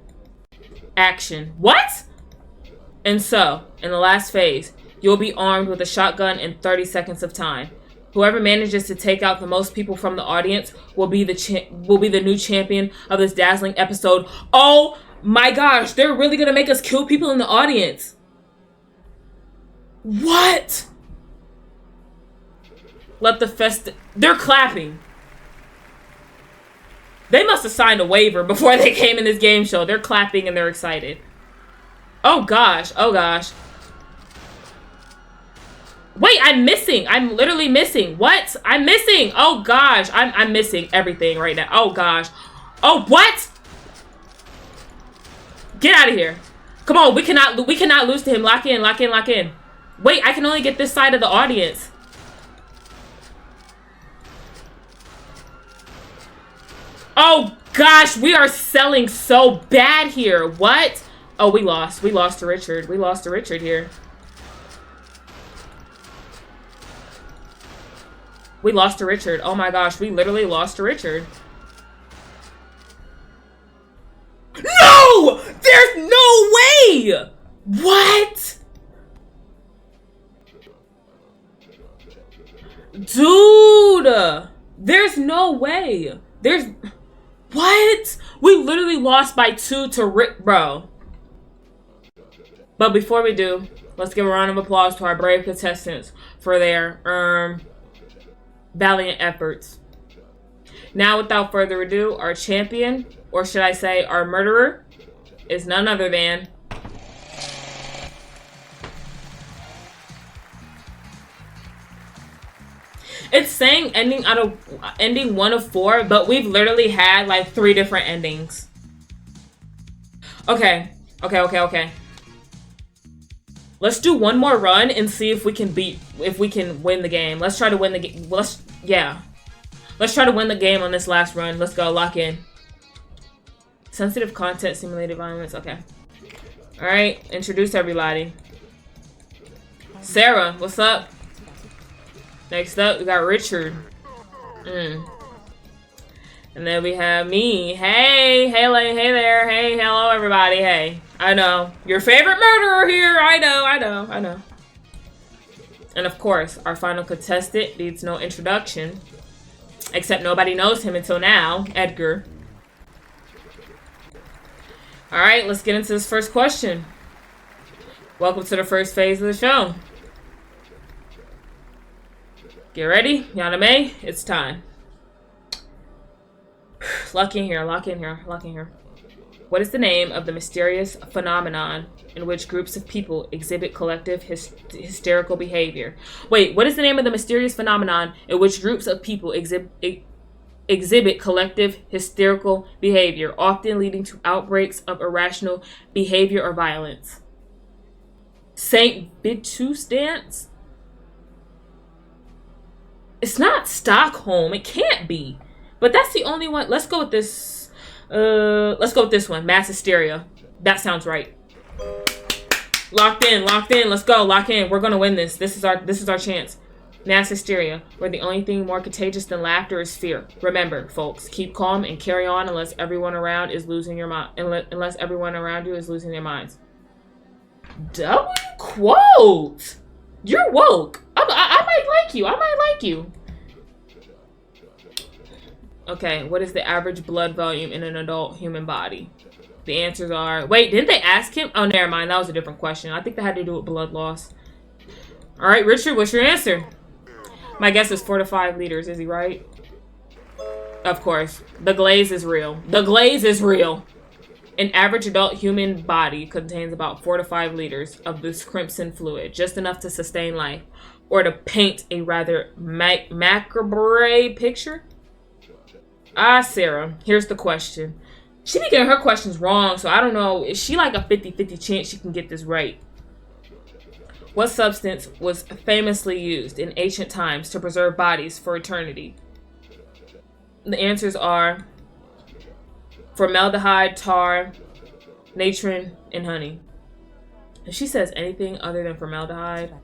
Action. What? And so, in the last phase, you'll be armed with a shotgun in 30 seconds of time. Whoever manages to take out the most people from the audience will be the new champion of this dazzling episode. Oh my gosh, they're really gonna make us kill people in the audience. What? Let the they're clapping. They must have signed a waiver before they came in this game show. They're clapping and they're excited. Oh gosh, oh gosh. Wait, I'm missing. I'm literally missing. What? I'm missing. Oh gosh, I'm missing everything right now. Oh gosh. Oh, what? Get out of here. Come on, we cannot lose to him. Lock in, lock in, lock in. Wait, I can only get this side of the audience. Oh gosh, we are selling so bad here. What? Oh, we lost. We lost to Richard. We lost to Richard here. We lost to Richard. Oh my gosh, we literally lost to Richard. No! There's no way! What? Dude! There's no way. There's... What? We literally lost by 2 to Rick, bro. But before we do, let's give a round of applause to our brave contestants for their, valiant efforts. Now, without further ado, our champion, or should I say our murderer, is none other than... It's saying ending 1 of 4, but we've literally had like 3 different endings. Okay. Let's do one more run and see if we can win the game. Let's try to win the game. Let's try to win the game on this last run. Let's go, lock in. Sensitive content, simulated violence, okay. Alright, introduce everybody. Sarah, what's up? Next up, we got Richard. And then we have me. Hey there. Hey, hello everybody. Hey, I know. Your favorite murderer here. I know. And of course, our final contestant needs no introduction. Except nobody knows him until now. Edgar. Alright, let's get into this first question. Welcome to the first phase of the show. Get ready, Yaname. It's time. Lock in here. What is the name of the mysterious phenomenon in which groups of people exhibit collective hysterical behavior? Wait, what is the name of the mysterious phenomenon in which groups of people exhibit collective hysterical behavior, often leading to outbreaks of irrational behavior or violence? St. Vitus dance? It's not Stockholm. It can't be. But that's the only one. Let's go with this. Let's go with this one. Mass hysteria. That sounds right. Locked in. Let's go. Lock in. We're gonna win this. This is our chance. Mass hysteria, where the only thing more contagious than laughter is fear. Remember, folks, keep calm and carry on unless everyone around is losing your mind. Unless everyone around you is losing their minds. W quote. You're woke. I might like you. I might like you. Okay, what is the average blood volume in an adult human body? The answers are... Wait, didn't they ask him? Oh, never mind. That was a different question. I think that had to do with blood loss. All right, Richard, what's your answer? My guess is 4 to 5 liters. Is he right? Of course. The glaze is real. The glaze is real. An average adult human body contains about 4 to 5 liters of this crimson fluid, just enough to sustain life, or to paint a rather macabre picture. Ah, Sarah, here's the question. She be getting her questions wrong, so I don't know. Is she like a 50-50 chance she can get this right? What substance was famously used in ancient times to preserve bodies for eternity? The answers are formaldehyde, tar, natron, and honey. If she says anything other than formaldehyde,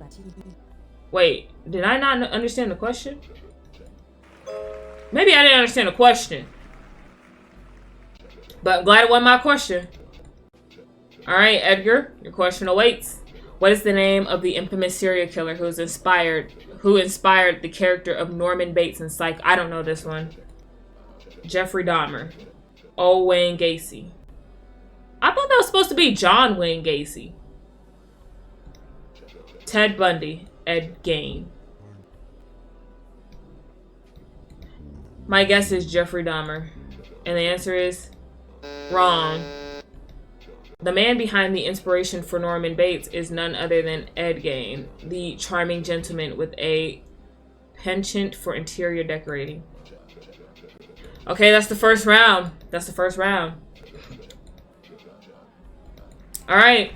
Wait, did I not understand the question? Maybe I didn't understand the question. But I'm glad it wasn't my question. Alright, Edgar, your question awaits. What is the name of the infamous serial killer who inspired the character of Norman Bates in Psych? I don't know this one. Jeffrey Dahmer. O. Wayne Gacy. I thought that was supposed to be John Wayne Gacy. Ted Bundy. Ed Gein. My guess is Jeffrey Dahmer. And the answer is wrong. The man behind the inspiration for Norman Bates is none other than Ed Gein, the charming gentleman with a penchant for interior decorating. Okay, that's the first round. That's the first round. All right.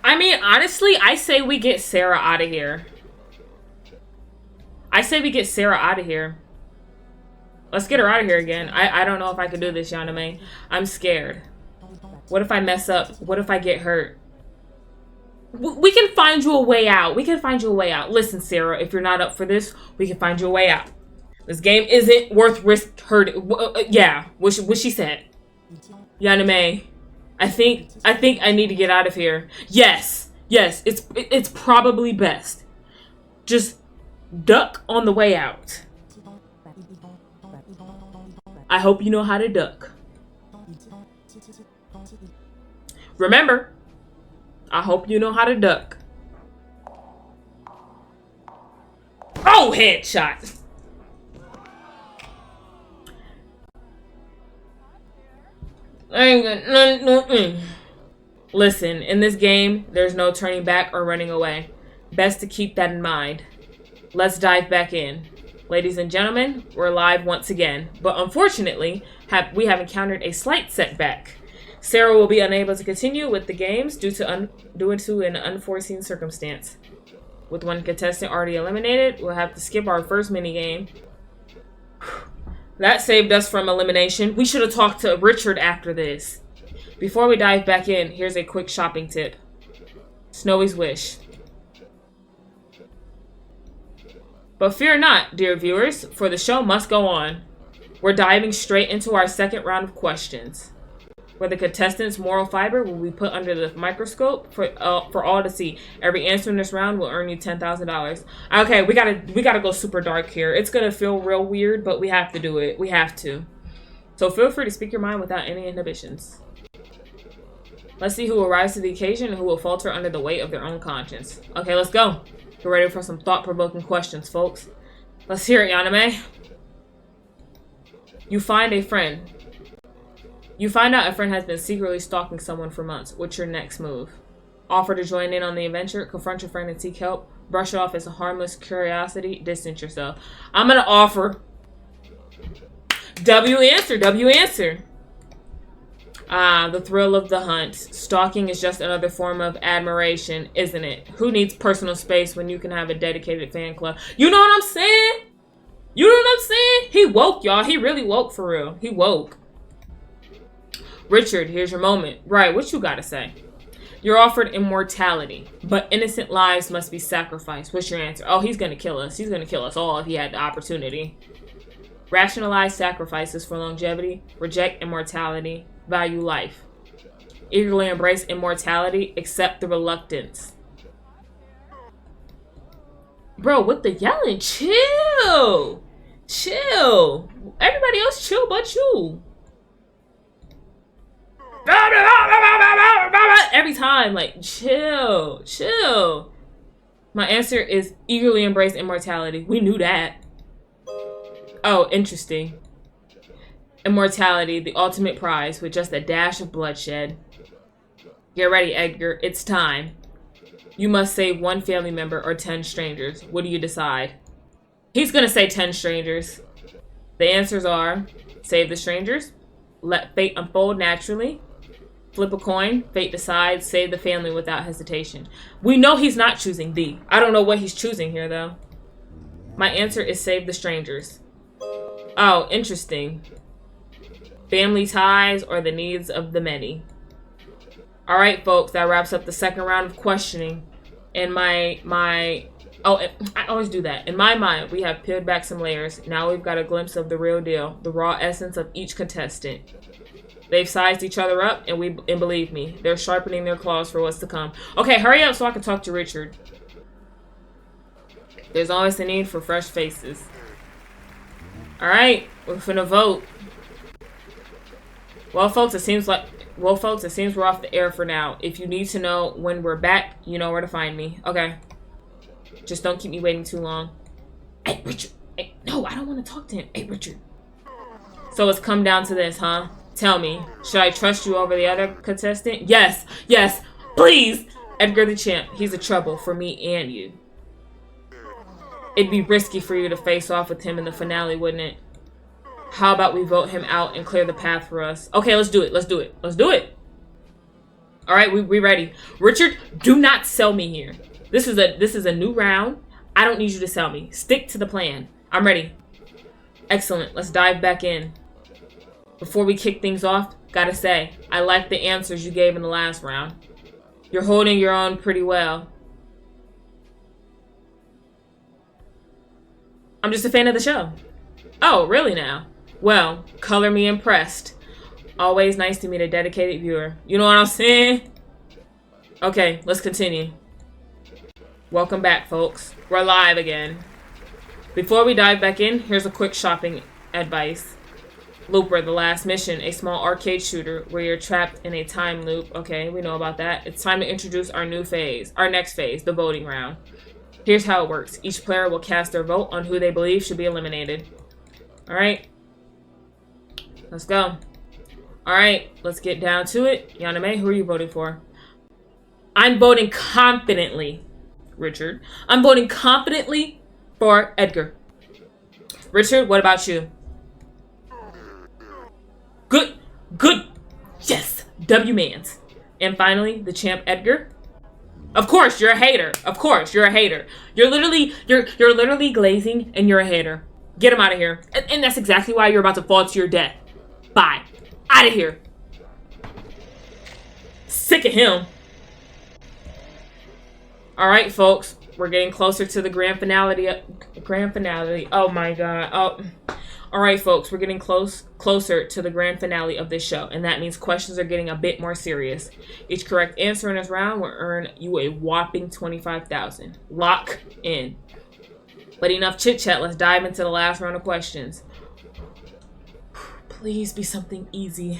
I mean, honestly, I say we get Sarah out of here. I say we get Sarah out of here. Let's get her out of here again. I don't know if I can do this, Yaname. I'm scared. What if I mess up? What if I get hurt? We can find you a way out. We can find you a way out. Listen, Sarah, if you're not up for this, we can find you a way out. This game isn't worth risk hurting. Yeah, what she said. Yaname, I think I need to get out of here. Yes, it's probably best. Just duck on the way out. I hope you know how to duck. Remember, I hope you know how to duck. Oh, headshot. I ain't got nothing. Listen, in this game, there's no turning back or running away. Best to keep that in mind. Let's dive back in. Ladies and gentlemen, we're live once again, but unfortunately, we have encountered a slight setback. Sarah will be unable to continue with the games due to an unforeseen circumstance. With one contestant already eliminated, we'll have to skip our first minigame. That saved us from elimination. We should have talked to Richard after this. Before we dive back in, here's a quick shopping tip. Snowy's Wish. But fear not, dear viewers, for the show must go on. We're diving straight into our second round of questions, where the contestants' moral fiber will be put under the microscope for all to see. Every answer in this round will earn you $10,000. Okay, we gotta go super dark here. It's gonna feel real weird, but we have to do it. We have to. So feel free to speak your mind without any inhibitions. Let's see who will rise to the occasion and who will falter under the weight of their own conscience. Okay, let's go. Get ready for some thought-provoking questions, folks. Let's hear it, Yaname. You find out a friend has been secretly stalking someone for months. What's your next move? Offer to join in on the adventure, confront your friend and seek help, brush it off as a harmless curiosity, distance yourself. I'm gonna offer. W answer. The thrill of the hunt. Stalking is just another form of admiration, isn't it? Who needs personal space when you can have a dedicated fan club? You know what I'm saying? You know what I'm saying? He woke, y'all. He really woke for real. He woke. Richard, here's your moment. Right, what you gotta say? You're offered immortality, but innocent lives must be sacrificed. What's your answer? Oh, he's gonna kill us. He's gonna kill us all if he had the opportunity. Rationalize sacrifices for longevity. Reject immortality. Value life. Eagerly embrace immortality. Accept the reluctance. Bro, what the yelling? Chill. Chill. Everybody else chill but you. Every time, like, chill. My answer is eagerly embrace immortality. We knew that. Oh, interesting. Immortality, the ultimate prize, with just a dash of bloodshed. Get ready, Edgar. It's time. You must save one family member or 10 strangers. What do you decide? He's gonna say 10 strangers. The answers are: save the strangers, let fate unfold naturally, flip a coin, fate decides, save the family without hesitation. We know he's not choosing D. I don't know what he's choosing here, though. My answer is save the strangers. Oh, interesting. family ties, or the needs of the many. All right, folks, that wraps up the second round of questioning. I always do that. In my mind, we have peeled back some layers. Now we've got a glimpse of the real deal, the raw essence of each contestant. They've sized each other up, and believe me, they're sharpening their claws for what's to come. Okay, hurry up so I can talk to Richard. There's always the need for fresh faces. All right, we're finna vote. Well, folks, it seems we're off the air for now. If you need to know when we're back, you know where to find me. Okay. Just don't keep me waiting too long. Hey, Richard. Hey, no, I don't want to talk to him. Hey, Richard. So it's come down to this, huh? Tell me, should I trust you over the other contestant? Yes, please. Edgar the champ, he's a trouble for me and you. It'd be risky for you to face off with him in the finale, wouldn't it? How about we vote him out and clear the path for us? Okay, let's do it. All right, we ready. Richard, do not sell me here. This is a new round. I don't need you to sell me. Stick to the plan. I'm ready. Excellent. Let's dive back in. Before we kick things off, gotta say, I like the answers you gave in the last round. You're holding your own pretty well. I'm just a fan of the show. Oh, really now? Well, color me impressed. Always nice to meet a dedicated viewer. You know what I'm saying? Okay, let's continue. Welcome back, folks. We're live again. Before we dive back in, here's a quick shopping advice. Looper, the last mission, a small arcade shooter where you're trapped in a time loop. Okay, we know about that. It's time to introduce our next phase, the voting round. Here's how it works. Each player will cast their vote on who they believe should be eliminated. All right. Let's go. All right, let's get down to it. Yaname, who are you voting for? I'm voting confidently, Richard. I'm voting confidently for Edgar. Richard, what about you? Good. Yes, W-mans. And finally, the champ Edgar. Of course, you're a hater. You're literally glazing, and you're a hater. Get him out of here. And that's exactly why you're about to fall to your death. Bye. Out of here. Sick of him. All right, folks. We're getting closer to the grand finale. Oh my god. Oh. All right, folks. We're getting closer to the grand finale of this show, and that means questions are getting a bit more serious. Each correct answer in this round will earn you a whopping $25,000. Lock in. But enough chit chat. Let's dive into the last round of questions. Please be something easy.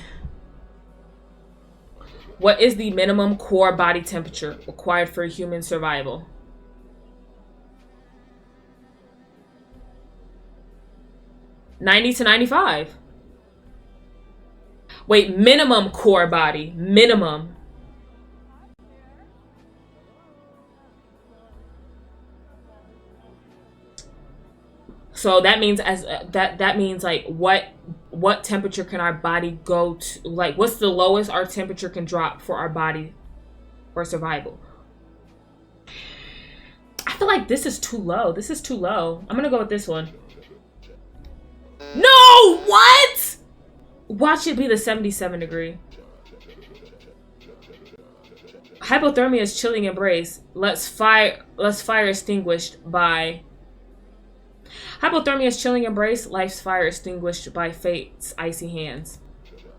What is the minimum core body temperature required for human survival? $90 to $95. Wait, minimum core body. Minimum. So that means that means like what temperature can our body go to? Like, what's the lowest our temperature can drop for our body for survival? I feel like this is too low. I'm gonna go with this one. No! What? Watch it be the 77 degree. Hypothermia is chilling embrace. Let's fire extinguished by... Hypothermia is chilling embrace. Life's fire extinguished by fate's icy hands.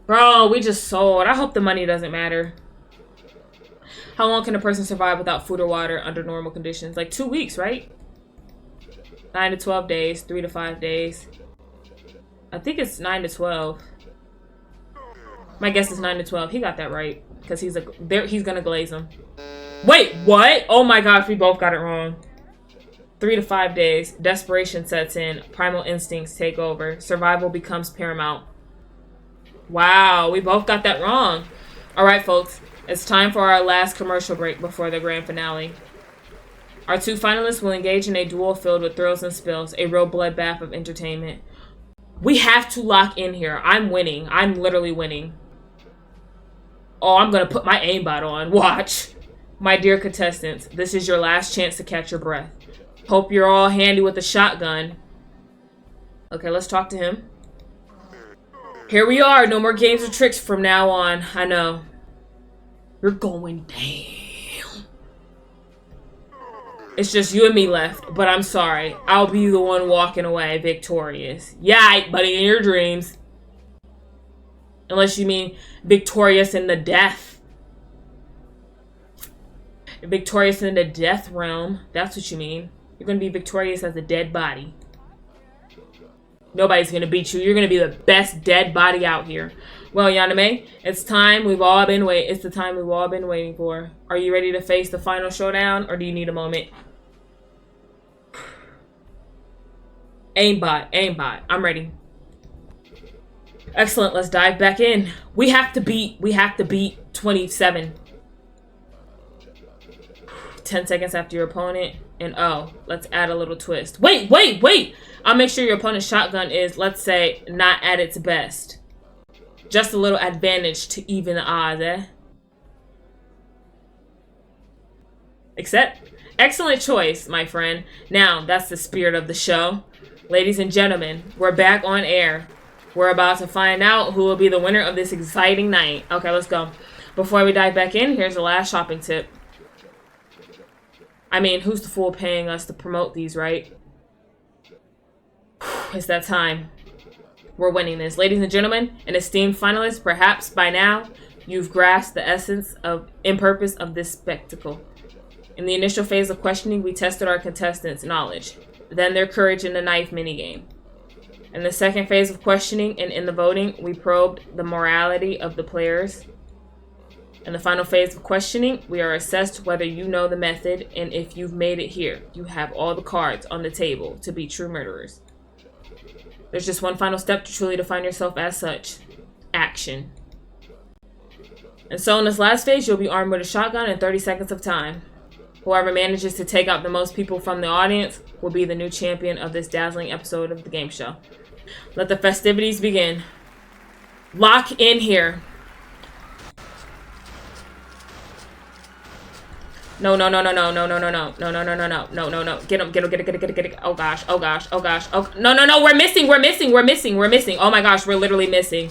Bro, we just sold. I hope the money doesn't matter. How long can a person survive without food or water under normal conditions? Like 2 weeks, right? 9 to 12 days. 3 to 5 days. I think it's 9 to 12. My guess is 9 to 12. He got that right. Because he's gonna glaze him. Wait, what? Oh my gosh, we both got it wrong. 3 to 5 days. Desperation sets in. Primal instincts take over. Survival becomes paramount. Wow, we both got that wrong. Alright, folks. It's time for our last commercial break before the grand finale. Our two finalists will engage in a duel filled with thrills and spills. A real bloodbath of entertainment. We have to lock in here. I'm winning. I'm literally winning. Oh, I'm going to put my aimbot on. Watch. My dear contestants, this is your last chance to catch your breath. Hope you're all handy with a shotgun. Okay, let's talk to him. Here we are. No more games or tricks from now on. I know. You're going down. It's just you and me left, but I'm sorry. I'll be the one walking away victorious. Yeah, buddy, in your dreams. Unless you mean victorious in the death. Victorious in the death realm. That's what you mean. You're going to be victorious as a dead body. Nobody's going to beat you. You're going to be the best dead body out here. Well, Yaname, it's time we've all been waiting. It's the time we've all been waiting for. Are you ready to face the final showdown, or do you need a moment? Aimbot, aimbot. I'm ready. Excellent. Let's dive back in. We have to beat 27. 10 seconds after your opponent. And oh, let's add a little twist. Wait. I'll make sure your opponent's shotgun is, let's say, not at its best. Just a little advantage to even the odds, eh? Except, excellent choice, my friend. Now, that's the spirit of the show. Ladies and gentlemen, we're back on air. We're about to find out who will be the winner of this exciting night. Okay, let's go. Before we dive back in, here's the last shopping tip. I mean, who's the fool paying us to promote these, right? It's that time. We're winning this. Ladies and gentlemen, and esteemed finalists, perhaps by now, you've grasped the essence and purpose of this spectacle. In the initial phase of questioning, we tested our contestants' knowledge, then their courage in the knife minigame. In the second phase of questioning and in the voting, we probed the morality of the players. In the final phase of questioning, we are assessed whether you know the method, and if you've made it here, you have all the cards on the table to be true murderers. There's just one final step to truly define yourself as such. Action. And so in this last phase, you'll be armed with a shotgun and 30 seconds of time. Whoever manages to take out the most people from the audience will be the new champion of this dazzling episode of the game show. Let the festivities begin. Lock in here. No. Get him. Oh gosh. No. We're missing. Oh my gosh, we're literally missing.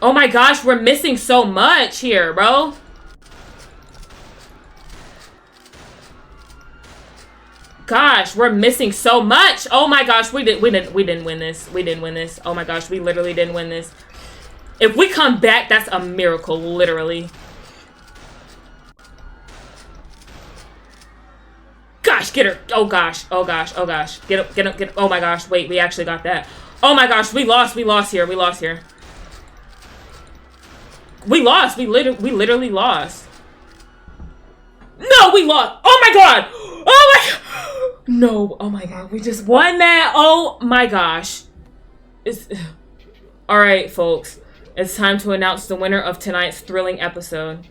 Oh my gosh, we're missing so much here, bro. Gosh, we're missing so much. Oh my gosh, we didn't win this. Oh my gosh, we literally didn't win this. If we come back, that's a miracle, literally. Gosh, get her. Oh gosh. Get up. Oh my gosh, wait, we actually got that. Oh my gosh, we lost here. We literally lost. No, we lost. Oh my god. No, oh my god, we just won that. Oh my gosh. All right, folks. It's time to announce the winner of tonight's thrilling episode.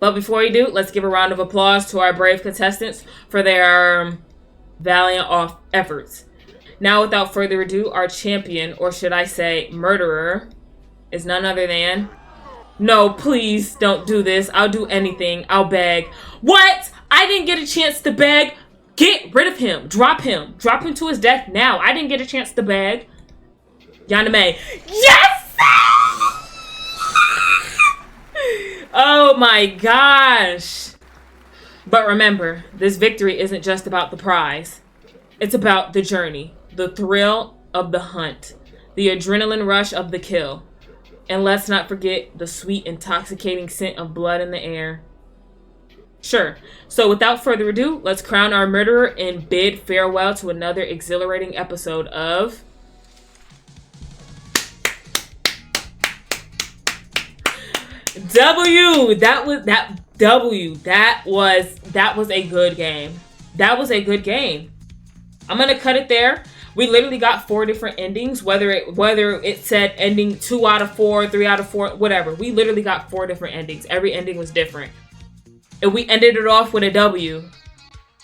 But before we do, let's give a round of applause to our brave contestants for their valiant efforts. Now, without further ado, our champion, or should I say murderer, is none other than... No, please don't do this. I'll do anything. I'll beg. What? I didn't get a chance to beg. Get rid of him. Drop him. Drop him to his death now. I didn't get a chance to beg. Yaname. Yes! Oh my gosh. But remember, this victory isn't just about the prize. It's about the journey, the thrill of the hunt, the adrenaline rush of the kill. And let's not forget the sweet, intoxicating scent of blood in the air. Sure. So without further ado, let's crown our murderer and bid farewell to another exhilarating episode of... W. That was a good game. That was a good game. I'm gonna cut it there. We literally got 4 different endings, whether it said ending 2 out of 4, 3 out of 4, whatever. We literally got 4 different endings. Every ending was different. And we ended it off with a W.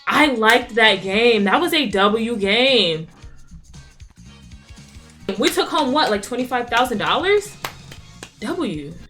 I liked that game. That was a W game. We took home what, like $25,000? W.